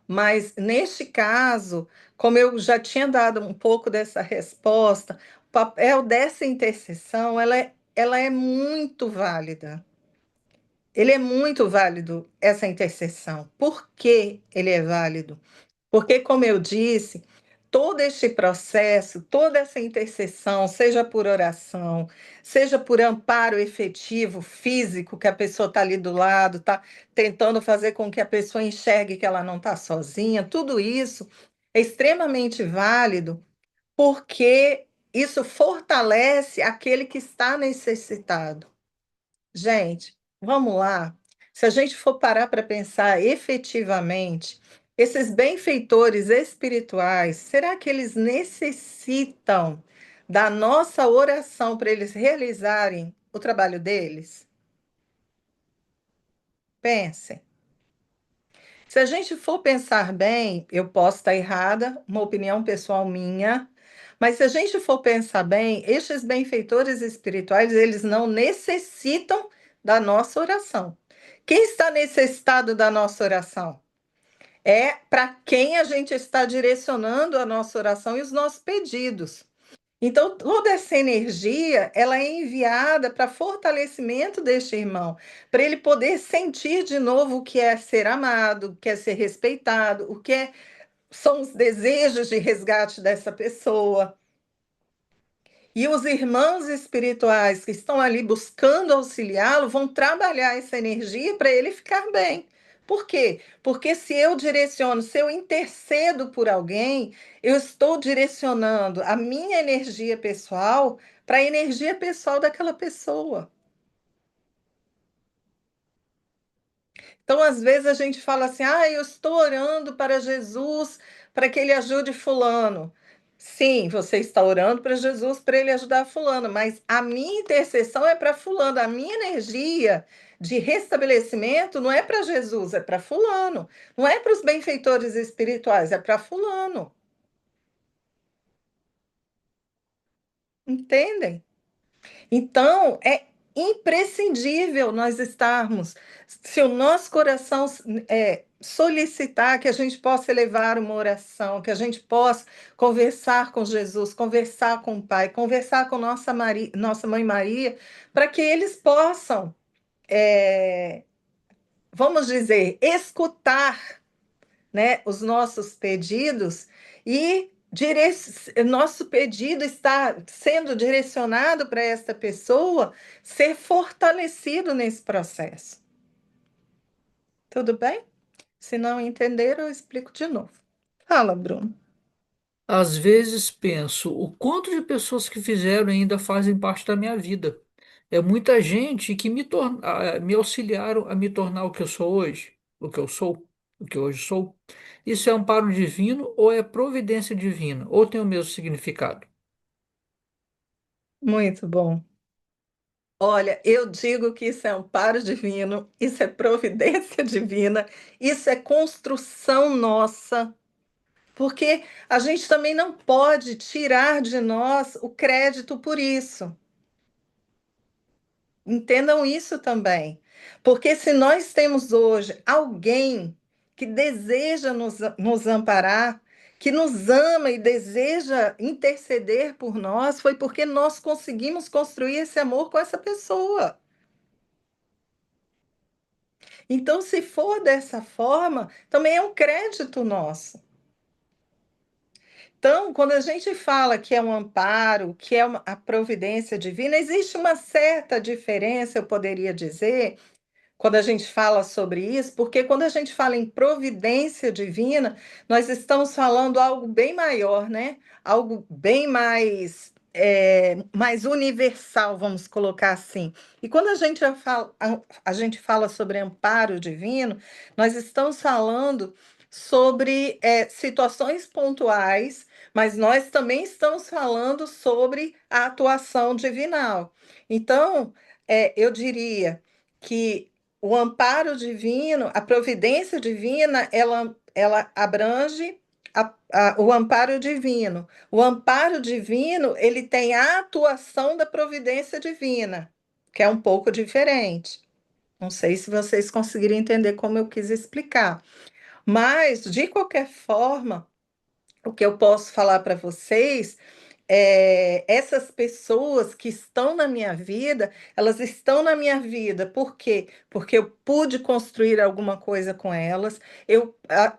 Mas, neste caso, como eu já tinha dado um pouco dessa resposta, o papel dessa intercessão, ela é muito válida. Ele é muito válido, essa intercessão. Por que ele é válido? Porque, como eu disse, todo este processo, toda essa intercessão, seja por oração, seja por amparo efetivo, físico, que a pessoa está ali do lado, está tentando fazer com que a pessoa enxergue que ela não está sozinha, tudo isso é extremamente válido, porque isso fortalece aquele que está necessitado. Gente, vamos lá. Se a gente for parar para pensar efetivamente, esses benfeitores espirituais, será que eles necessitam da nossa oração para eles realizarem o trabalho deles? Pensem. Se a gente for pensar bem, eu posso estar errada, uma opinião pessoal minha, mas se a gente for pensar bem, estes benfeitores espirituais, eles não necessitam da nossa oração. Quem está necessitado da nossa oração? É para quem a gente está direcionando a nossa oração e os nossos pedidos. Então, toda essa energia, ela é enviada para fortalecimento deste irmão, para ele poder sentir de novo o que é ser amado, o que é ser respeitado, são os desejos de resgate dessa pessoa. E os irmãos espirituais que estão ali buscando auxiliá-lo vão trabalhar essa energia para ele ficar bem. Por quê? Porque se eu direciono, se eu intercedo por alguém, eu estou direcionando a minha energia pessoal para a energia pessoal daquela pessoa. Então, às vezes, a gente fala assim: ah, eu estou orando para Jesus para que ele ajude Fulano. Sim, você está orando para Jesus para ele ajudar Fulano, mas a minha intercessão é para Fulano, a minha energia de restabelecimento não é para Jesus, é para Fulano. Não é para os benfeitores espirituais, é para Fulano. Entendem? Então, é imprescindível nós estarmos, se o nosso coração solicitar que a gente possa elevar uma oração, que a gente possa conversar com Jesus, conversar com o Pai, conversar com nossa Mãe Maria, para que eles possam, é, vamos dizer, escutar, né, os nossos pedidos e nosso pedido está sendo direcionado para esta pessoa ser fortalecido nesse processo. Tudo bem? Se não entender, eu explico de novo. Fala, Bruno. Às vezes penso o quanto de pessoas que fizeram ainda fazem parte da minha vida. É muita gente que me auxiliaram a me tornar o que eu sou hoje, o que eu sou, o que hoje sou. Isso é amparo divino ou é providência divina, ou tem o mesmo significado? Muito bom. Olha, eu digo que isso é amparo divino, isso é providência divina, isso é construção nossa, porque a gente também não pode tirar de nós o crédito por isso. Entendam isso também. Porque se nós temos hoje alguém que deseja nos amparar, que nos ama e deseja interceder por nós, foi porque nós conseguimos construir esse amor com essa pessoa. Então, se for dessa forma, também é um crédito nosso. Então, quando a gente fala que é um amparo, que é a providência divina, existe uma certa diferença, eu poderia dizer, quando a gente fala sobre isso, porque quando a gente fala em providência divina, nós estamos falando algo bem maior, né? Algo bem mais universal, vamos colocar assim. E quando a gente fala sobre amparo divino, nós estamos falando sobre situações pontuais, mas nós também estamos falando sobre a atuação divinal. Então, eu diria que o amparo divino, a providência divina, ela abrange o amparo divino. O amparo divino, ele tem a atuação da providência divina, que é um pouco diferente. Não sei se vocês conseguiram entender como eu quis explicar. Mas, de qualquer forma, o que eu posso falar para vocês essas pessoas que estão na minha vida, elas estão na minha vida, por quê? Porque eu pude construir alguma coisa com elas,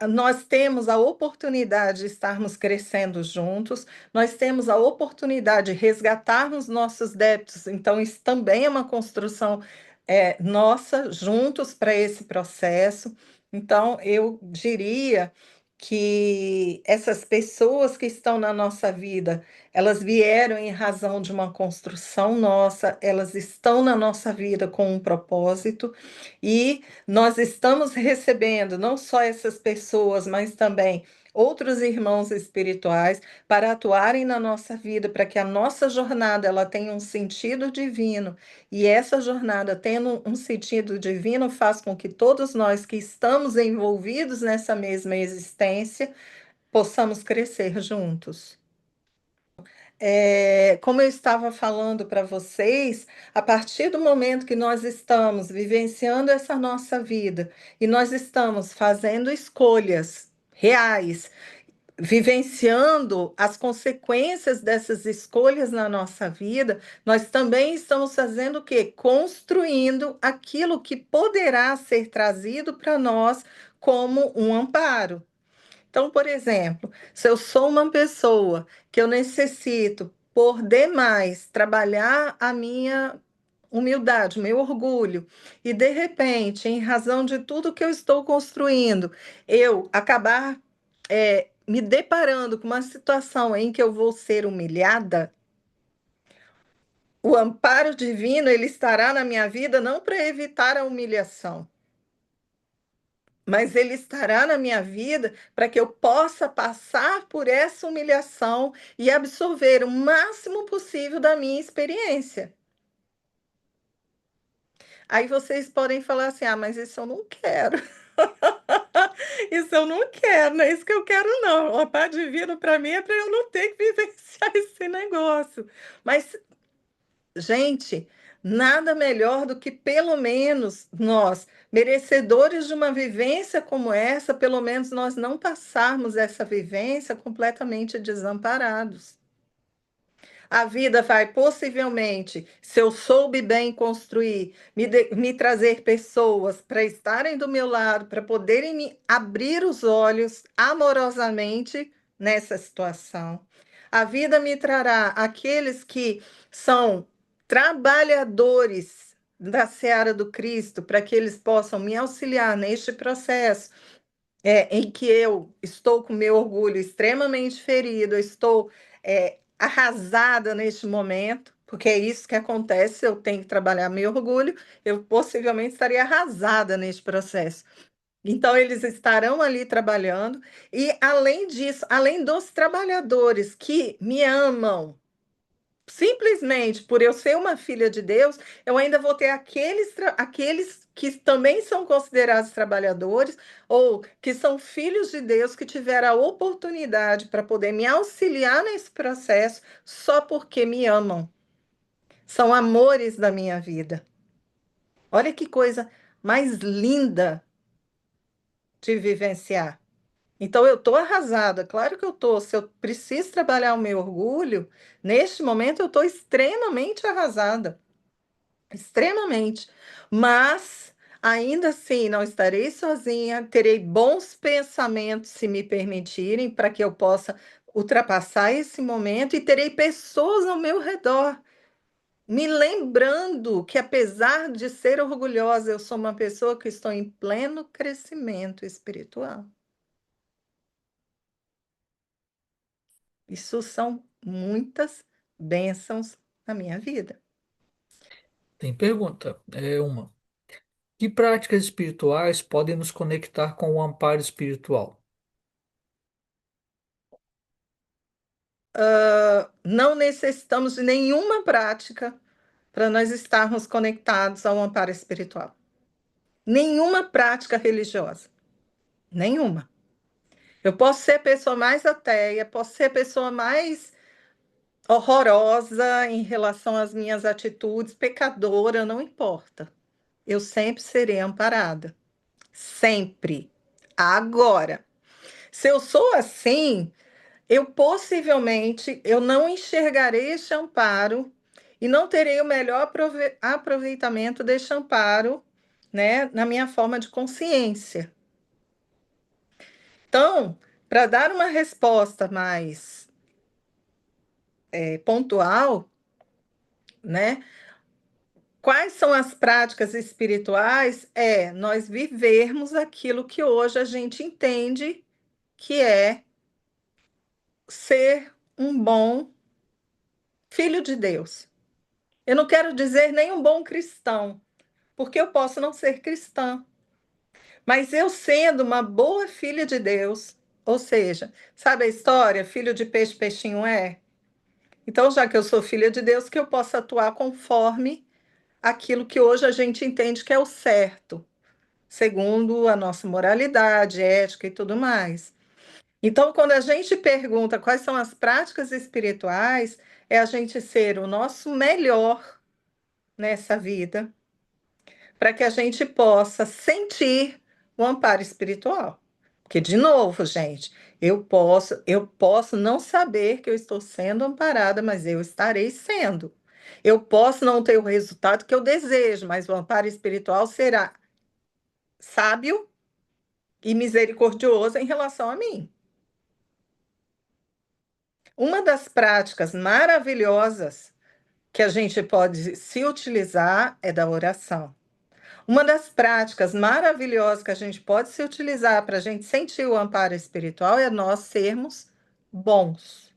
nós temos a oportunidade de estarmos crescendo juntos, nós temos a oportunidade de resgatarmos nossos débitos, então isso também é uma construção nossa, juntos para esse processo. Então, eu diria que essas pessoas que estão na nossa vida, elas vieram em razão de uma construção nossa, elas estão na nossa vida com um propósito, e nós estamos recebendo não só essas pessoas, mas também outros irmãos espirituais para atuarem na nossa vida, para que a nossa jornada ela tenha um sentido divino. E essa jornada tendo um sentido divino faz com que todos nós que estamos envolvidos nessa mesma existência possamos crescer juntos. Como eu estava falando para vocês, a partir do momento que nós estamos vivenciando essa nossa vida e nós estamos fazendo escolhas reais, vivenciando as consequências dessas escolhas na nossa vida, nós também estamos fazendo o quê? Construindo aquilo que poderá ser trazido para nós como um amparo. Então, por exemplo, se eu sou uma pessoa que eu necessito, por demais, trabalhar a minha humildade, meu orgulho, e de repente, em razão de tudo que eu estou construindo, eu acabar me deparando com uma situação em que eu vou ser humilhada, o amparo divino ele estará na minha vida não para evitar a humilhação, mas ele estará na minha vida para que eu possa passar por essa humilhação e absorver o máximo possível da minha experiência. Aí vocês podem falar assim: ah, mas isso eu não quero. Isso eu não quero, não é isso que eu quero, não. O paz divino para mim é para eu não ter que vivenciar esse negócio. Mas, gente, nada melhor do que pelo menos nós, merecedores de uma vivência como essa, pelo menos nós não passarmos essa vivência completamente desamparados. A vida vai possivelmente, se eu soube bem construir, me trazer pessoas para estarem do meu lado, para poderem me abrir os olhos amorosamente nessa situação. A vida me trará aqueles que são trabalhadores da seara do Cristo, para que eles possam me auxiliar neste processo em que eu estou com meu orgulho extremamente ferido, eu estou arrasada neste momento, porque é isso que acontece, eu tenho que trabalhar meu orgulho, eu possivelmente estaria arrasada neste processo. Então, eles estarão ali trabalhando, e além disso, além dos trabalhadores que me amam, simplesmente por eu ser uma filha de Deus, eu ainda vou ter aqueles que também são considerados trabalhadores ou que são filhos de Deus que tiveram a oportunidade para poder me auxiliar nesse processo só porque me amam. São amores da minha vida. Olha que coisa mais linda de vivenciar. Então, eu estou arrasada, claro que eu estou. Se eu preciso trabalhar o meu orgulho, neste momento eu estou extremamente arrasada. Extremamente. Mas, ainda assim, não estarei sozinha, terei bons pensamentos, se me permitirem, para que eu possa ultrapassar esse momento e terei pessoas ao meu redor. Me lembrando que, apesar de ser orgulhosa, eu sou uma pessoa que estou em pleno crescimento espiritual. Isso são muitas bênçãos na minha vida. Tem pergunta, é uma. Que práticas espirituais podem nos conectar com o amparo espiritual? Não necessitamos de nenhuma prática para nós estarmos conectados ao amparo espiritual. Nenhuma prática religiosa. Nenhuma. Eu posso ser a pessoa mais ateia, posso ser a pessoa mais horrorosa em relação às minhas atitudes, pecadora, não importa. Eu sempre serei amparada. Sempre. Agora, se eu sou assim, eu possivelmente eu não enxergarei este amparo e não terei o melhor aproveitamento deste amparo, né, na minha forma de consciência. Então, para dar uma resposta mais pontual, né, quais são as práticas espirituais? É nós vivermos aquilo que hoje a gente entende que é ser um bom filho de Deus. Eu não quero dizer nem um bom cristão, porque eu posso não ser cristã, mas eu sendo uma boa filha de Deus, Ou seja, sabe a história? Filho de peixe, peixinho é? Então, já que eu sou filha de Deus, que eu possa atuar conforme aquilo que hoje a gente entende que é o certo, segundo a nossa moralidade, ética e tudo mais. Então, quando a gente pergunta quais são as práticas espirituais, é a gente ser o nosso melhor nessa vida, para que a gente possa sentir o amparo espiritual. Porque, de novo, gente, eu posso não saber que eu estou sendo amparada, mas eu estarei sendo. Eu posso não ter o resultado que eu desejo, mas o amparo espiritual será sábio e misericordioso em relação a mim. Uma das práticas maravilhosas que a gente pode se utilizar é da oração. Uma das práticas maravilhosas que a gente pode se utilizar para a gente sentir o amparo espiritual é nós sermos bons.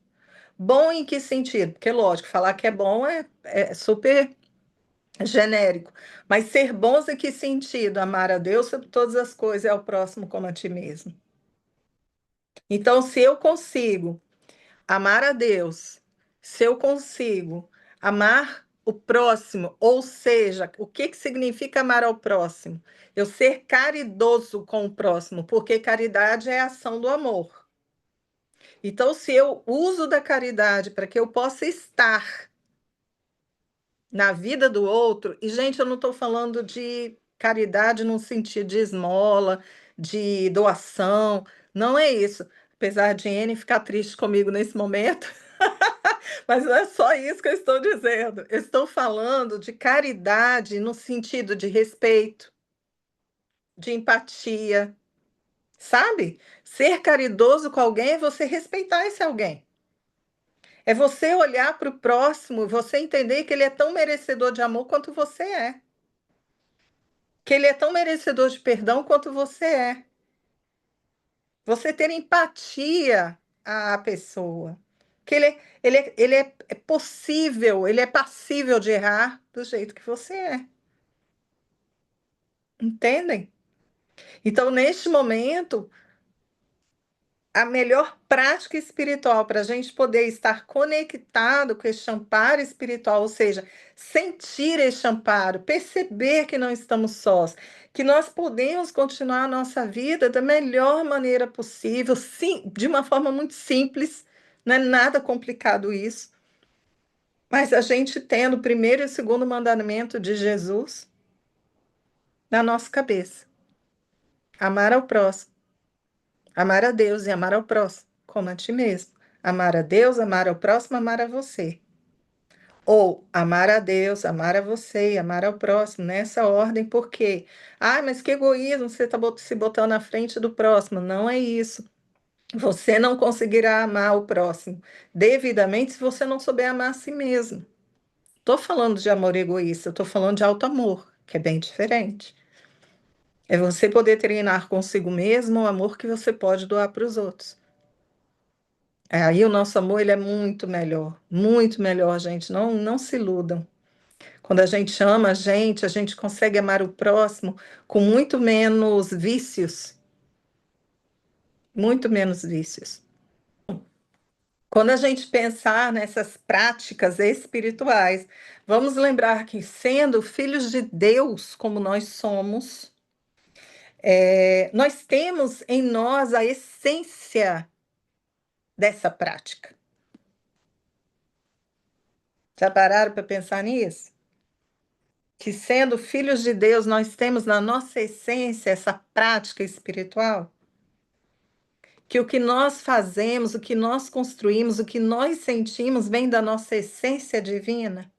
Bom em que sentido? Porque, lógico, falar que é bom é super genérico. Mas ser bons em que sentido? Amar a Deus sobre todas as coisas e ao próximo como a ti mesmo. Então, se eu consigo amar a Deus, se eu consigo amar o próximo, ou seja, o que que significa amar ao próximo? Eu ser caridoso com o próximo, porque caridade é a ação do amor. Então, se eu uso da caridade para que eu possa estar na vida do outro, e gente, eu não estou falando de caridade no sentido de esmola, de doação, não é isso. Apesar de N ficar triste comigo nesse momento, mas não é só isso que eu estou dizendo. Eu estou falando de caridade no sentido de respeito, de empatia, sabe? Ser caridoso com alguém é você respeitar esse alguém. É você olhar para o próximo, você entender que ele é tão merecedor de amor quanto você é. Que ele é tão merecedor de perdão quanto você é. Você ter empatia à pessoa. Que ele é possível, ele é passível de errar do jeito que você é. Entendem? Então, neste momento, a melhor prática espiritual para a gente poder estar conectado com esse amparo espiritual, ou seja, sentir esse amparo, perceber que não estamos sós, que nós podemos continuar a nossa vida da melhor maneira possível, sim, de uma forma muito simples, não é nada complicado isso, mas a gente tendo o primeiro e o segundo mandamento de Jesus na nossa cabeça, amar ao próximo. Amar a Deus e amar ao próximo, como a ti mesmo. Amar a Deus, amar ao próximo, amar a você. Ou amar a Deus, amar a você e amar ao próximo, nessa ordem, por quê? Ah, mas que egoísmo, você está se botando na frente do próximo. Não é isso. Você não conseguirá amar o próximo devidamente se você não souber amar a si mesmo. Estou falando de amor egoísta, estou falando de alto amor, que é bem diferente. É você poder treinar consigo mesmo o amor que você pode doar para os outros. Aí o nosso amor ele é muito melhor, gente. Não, não se iludam. Quando a gente ama a gente consegue amar o próximo com muito menos vícios, muito menos vícios. Quando a gente pensar nessas práticas espirituais, vamos lembrar que, sendo filhos de Deus, como nós somos, nós temos em nós a essência dessa prática. Já pararam para pensar nisso? Que sendo filhos de Deus, nós temos na nossa essência essa prática espiritual, que o que nós fazemos, o que nós construímos, o que nós sentimos vem da nossa essência divina,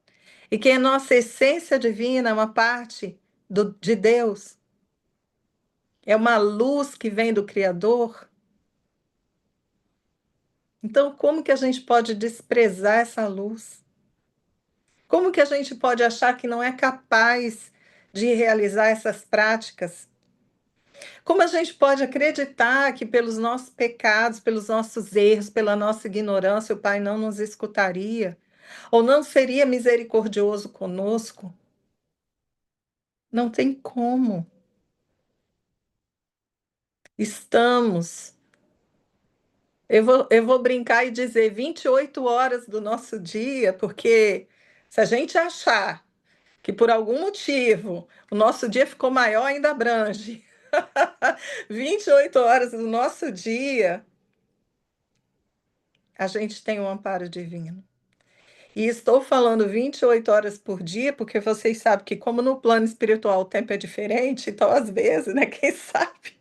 e que a nossa essência divina é uma parte de Deus, é uma luz que vem do Criador. Então, como que a gente pode desprezar essa luz? Como que a gente pode achar que não é capaz de realizar essas práticas? Como a gente pode acreditar que pelos nossos pecados, pelos nossos erros, pela nossa ignorância, o Pai não nos escutaria? Ou não seria misericordioso conosco? Não tem como. Estamos Eu vou brincar e dizer 28 horas do nosso dia, porque se a gente achar que por algum motivo o nosso dia ficou maior, ainda abrange. 28 horas do nosso dia, a gente tem um amparo divino. E estou falando 28 horas por dia, porque vocês sabem que, como no plano espiritual o tempo é diferente, então, às vezes, né, quem sabe,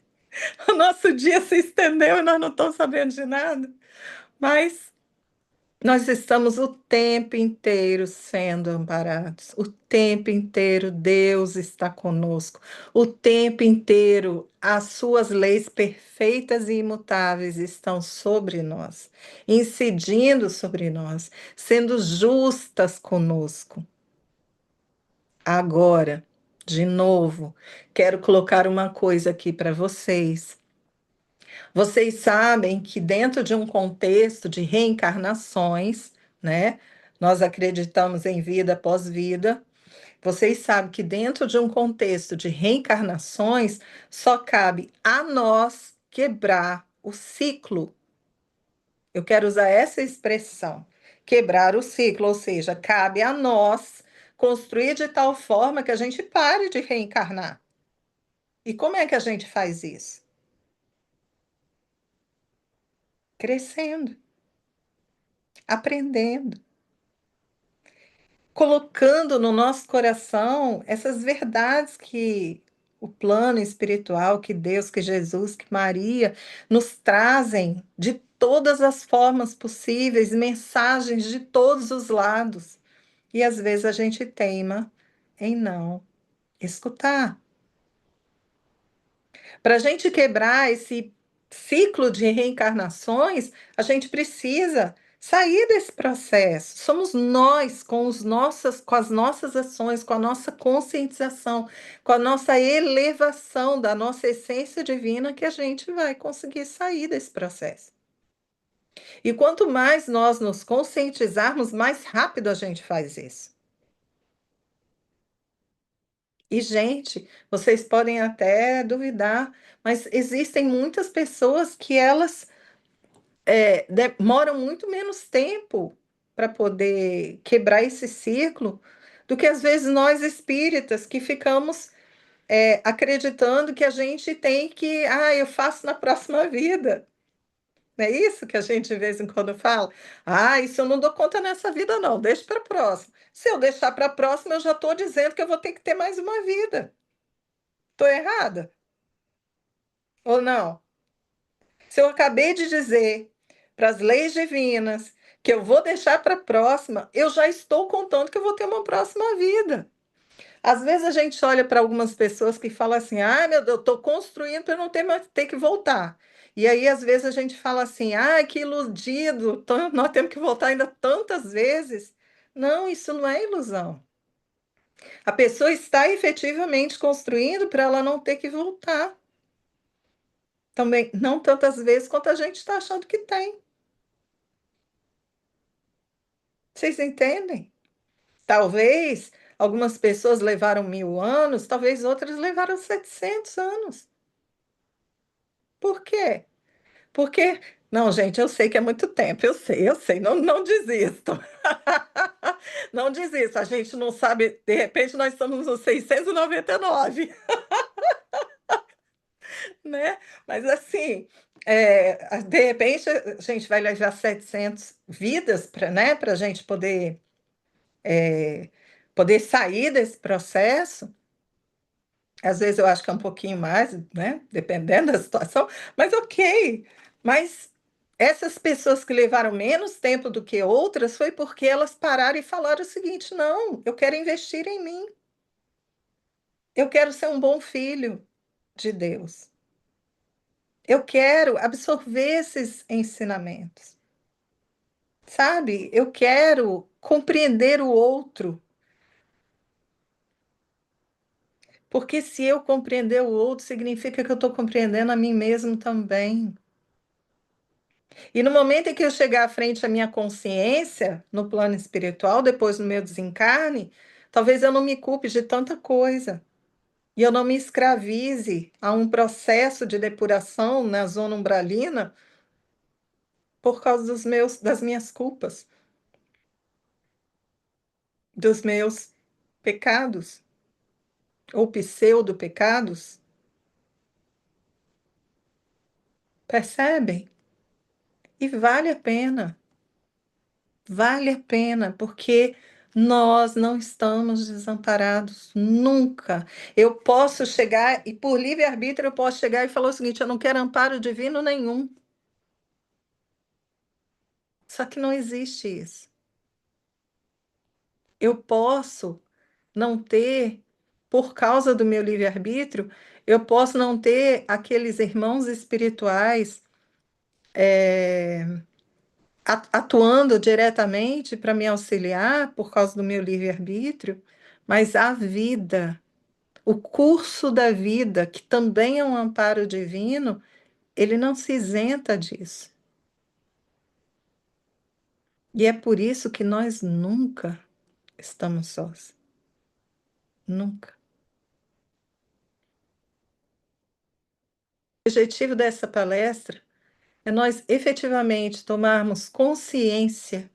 o nosso dia se estendeu e nós não estamos sabendo de nada. Mas nós estamos o tempo inteiro sendo amparados, o tempo inteiro Deus está conosco, o tempo inteiro as suas leis perfeitas e imutáveis estão sobre nós, incidindo sobre nós, sendo justas conosco. Agora, de novo, quero colocar uma coisa aqui para vocês. Vocês sabem que dentro de um contexto de reencarnações, né? Nós acreditamos em vida após vida. Vocês sabem que dentro de um contexto de reencarnações, só cabe a nós quebrar o ciclo. Eu quero usar essa expressão, quebrar o ciclo, ou seja, cabe a nós construir de tal forma que a gente pare de reencarnar. E como é que a gente faz isso? Crescendo, aprendendo, colocando no nosso coração essas verdades que o plano espiritual, que Deus, que Jesus, que Maria nos trazem de todas as formas possíveis, mensagens de todos os lados. E às vezes a gente teima em não escutar. Para a gente quebrar esse ciclo de reencarnações, a gente precisa sair desse processo. Somos nós, com as nossas ações, com a nossa conscientização, com a nossa elevação da nossa essência divina, que a gente vai conseguir sair desse processo. E quanto mais nós nos conscientizarmos, mais rápido a gente faz isso. E, gente, vocês podem até duvidar, mas existem muitas pessoas que elas demoram muito menos tempo para poder quebrar esse ciclo do que às vezes nós espíritas que ficamos acreditando que a gente tem que, eu faço na próxima vida. Não é isso que a gente de vez em quando fala? Isso eu não dou conta nessa vida, não, deixa para a próxima. Se eu deixar para a próxima, eu já estou dizendo que eu vou ter que ter mais uma vida. Estou errada ou não? Se eu acabei de dizer para as leis divinas que eu vou deixar para a próxima, eu já estou contando que eu vou ter uma próxima vida. Às vezes a gente olha para algumas pessoas que falam assim: meu Deus, eu estou construindo para não ter mais ter que voltar. E aí, às vezes, a gente fala assim: que iludido, nós temos que voltar ainda tantas vezes. Não, isso não é ilusão. A pessoa está efetivamente construindo para ela não ter que voltar. Também, não tantas vezes quanto a gente está achando que tem. Vocês entendem? Talvez algumas pessoas levaram 1000 anos, talvez outras levaram 700 anos. Por quê? Porque, não, gente, eu sei que é muito tempo, eu sei, não, não desisto. Não desisto, a gente não sabe, de repente nós estamos no 699, né? Mas assim, de repente a gente vai levar 700 vidas para, né, para a gente é, poder sair desse processo. Às vezes eu acho que é um pouquinho mais, né? Dependendo da situação, mas ok. Mas essas pessoas que levaram menos tempo do que outras foi porque elas pararam e falaram o seguinte: não, eu quero investir em mim, eu quero ser um bom filho de Deus, eu quero absorver esses ensinamentos, sabe? Eu quero compreender o outro, porque se eu compreender o outro, significa que eu estou compreendendo a mim mesmo também. E no momento em que eu chegar à frente à minha consciência, no plano espiritual, depois do meu desencarne, talvez eu não me culpe de tanta coisa. E eu não me escravize a um processo de depuração na zona umbralina por causa das minhas culpas, dos meus pecados ou pseudo-pecados. Percebem? E vale a pena, porque nós não estamos desamparados nunca. Eu posso chegar, e por livre-arbítrio eu posso chegar e falar o seguinte: eu não quero amparo divino nenhum. Só que não existe isso. Eu posso não ter, por causa do meu livre-arbítrio, eu posso não ter aqueles irmãos espirituais atuando diretamente para me auxiliar por causa do meu livre-arbítrio, mas a vida, o curso da vida, que também é um amparo divino, ele não se isenta disso. E é por isso que nós nunca estamos sós. Nunca. O objetivo dessa palestra é nós efetivamente tomarmos consciência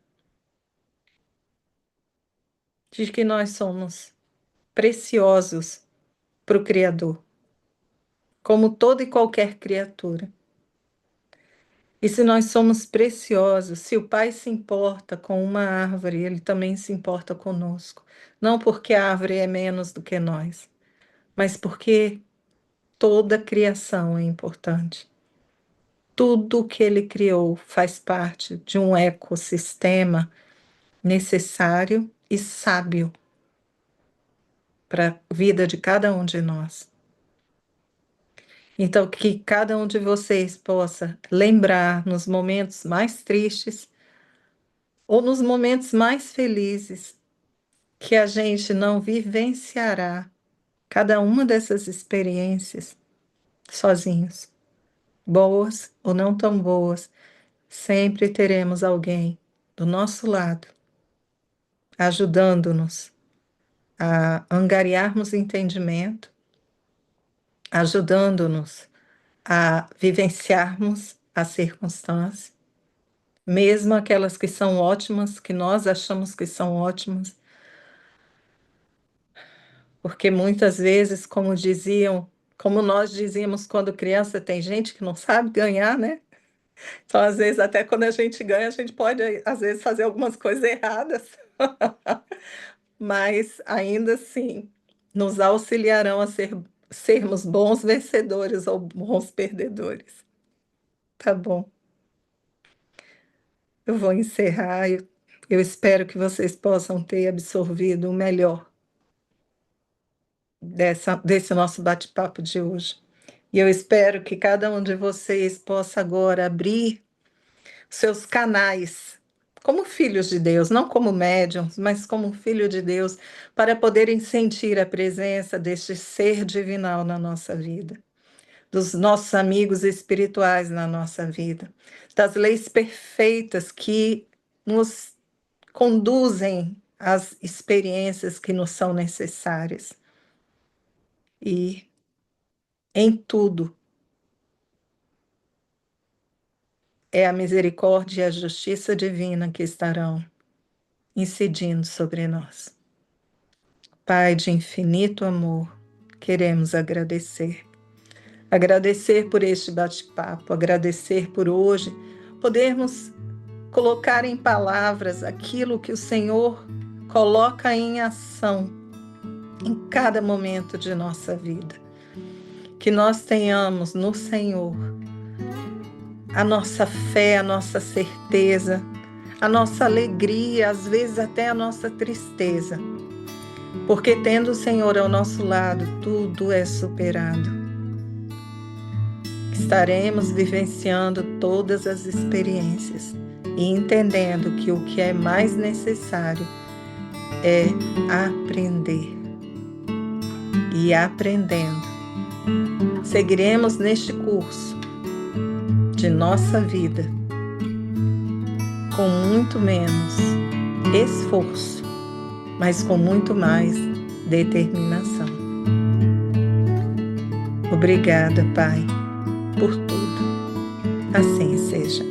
de que nós somos preciosos para o Criador, como toda e qualquer criatura. E se nós somos preciosos, se o Pai se importa com uma árvore, ele também se importa conosco. Não porque a árvore é menos do que nós, mas porque toda a criação é importante. Tudo que ele criou faz parte de um ecossistema necessário e sábio para a vida de cada um de nós. Então, que cada um de vocês possa lembrar nos momentos mais tristes ou nos momentos mais felizes que a gente não vivenciará cada uma dessas experiências sozinhos, boas ou não tão boas, sempre teremos alguém do nosso lado, ajudando-nos a angariarmos entendimento, ajudando-nos a vivenciarmos a circunstância, mesmo aquelas que são ótimas, que nós achamos que são ótimas, porque muitas vezes, como nós dizíamos quando criança, tem gente que não sabe ganhar, né? Então, às vezes, até quando a gente ganha, a gente pode, às vezes, fazer algumas coisas erradas, mas ainda assim, nos auxiliarão a sermos bons vencedores ou bons perdedores. Tá bom, eu vou encerrar. Eu espero que vocês possam ter absorvido o melhor desse nosso bate-papo de hoje. E eu espero que cada um de vocês possa agora abrir seus canais como filhos de Deus, não como médiums, mas como filho de Deus, para poderem sentir a presença deste ser divinal na nossa vida, dos nossos amigos espirituais na nossa vida, das leis perfeitas que nos conduzem às experiências que nos são necessárias. E em tudo é a misericórdia e a justiça divina que estarão incidindo sobre nós. Pai de infinito amor, queremos agradecer. Agradecer por este bate-papo, agradecer por hoje podermos colocar em palavras aquilo que o Senhor coloca em ação em cada momento de nossa vida. Que nós tenhamos no Senhor a nossa fé, a nossa certeza, a nossa alegria, às vezes até a nossa tristeza. Porque tendo o Senhor ao nosso lado, tudo é superado. Estaremos vivenciando todas as experiências e entendendo que o que é mais necessário é aprender. E aprendendo, seguiremos neste curso de nossa vida com muito menos esforço, mas com muito mais determinação. Obrigada, Pai, por tudo. Assim seja.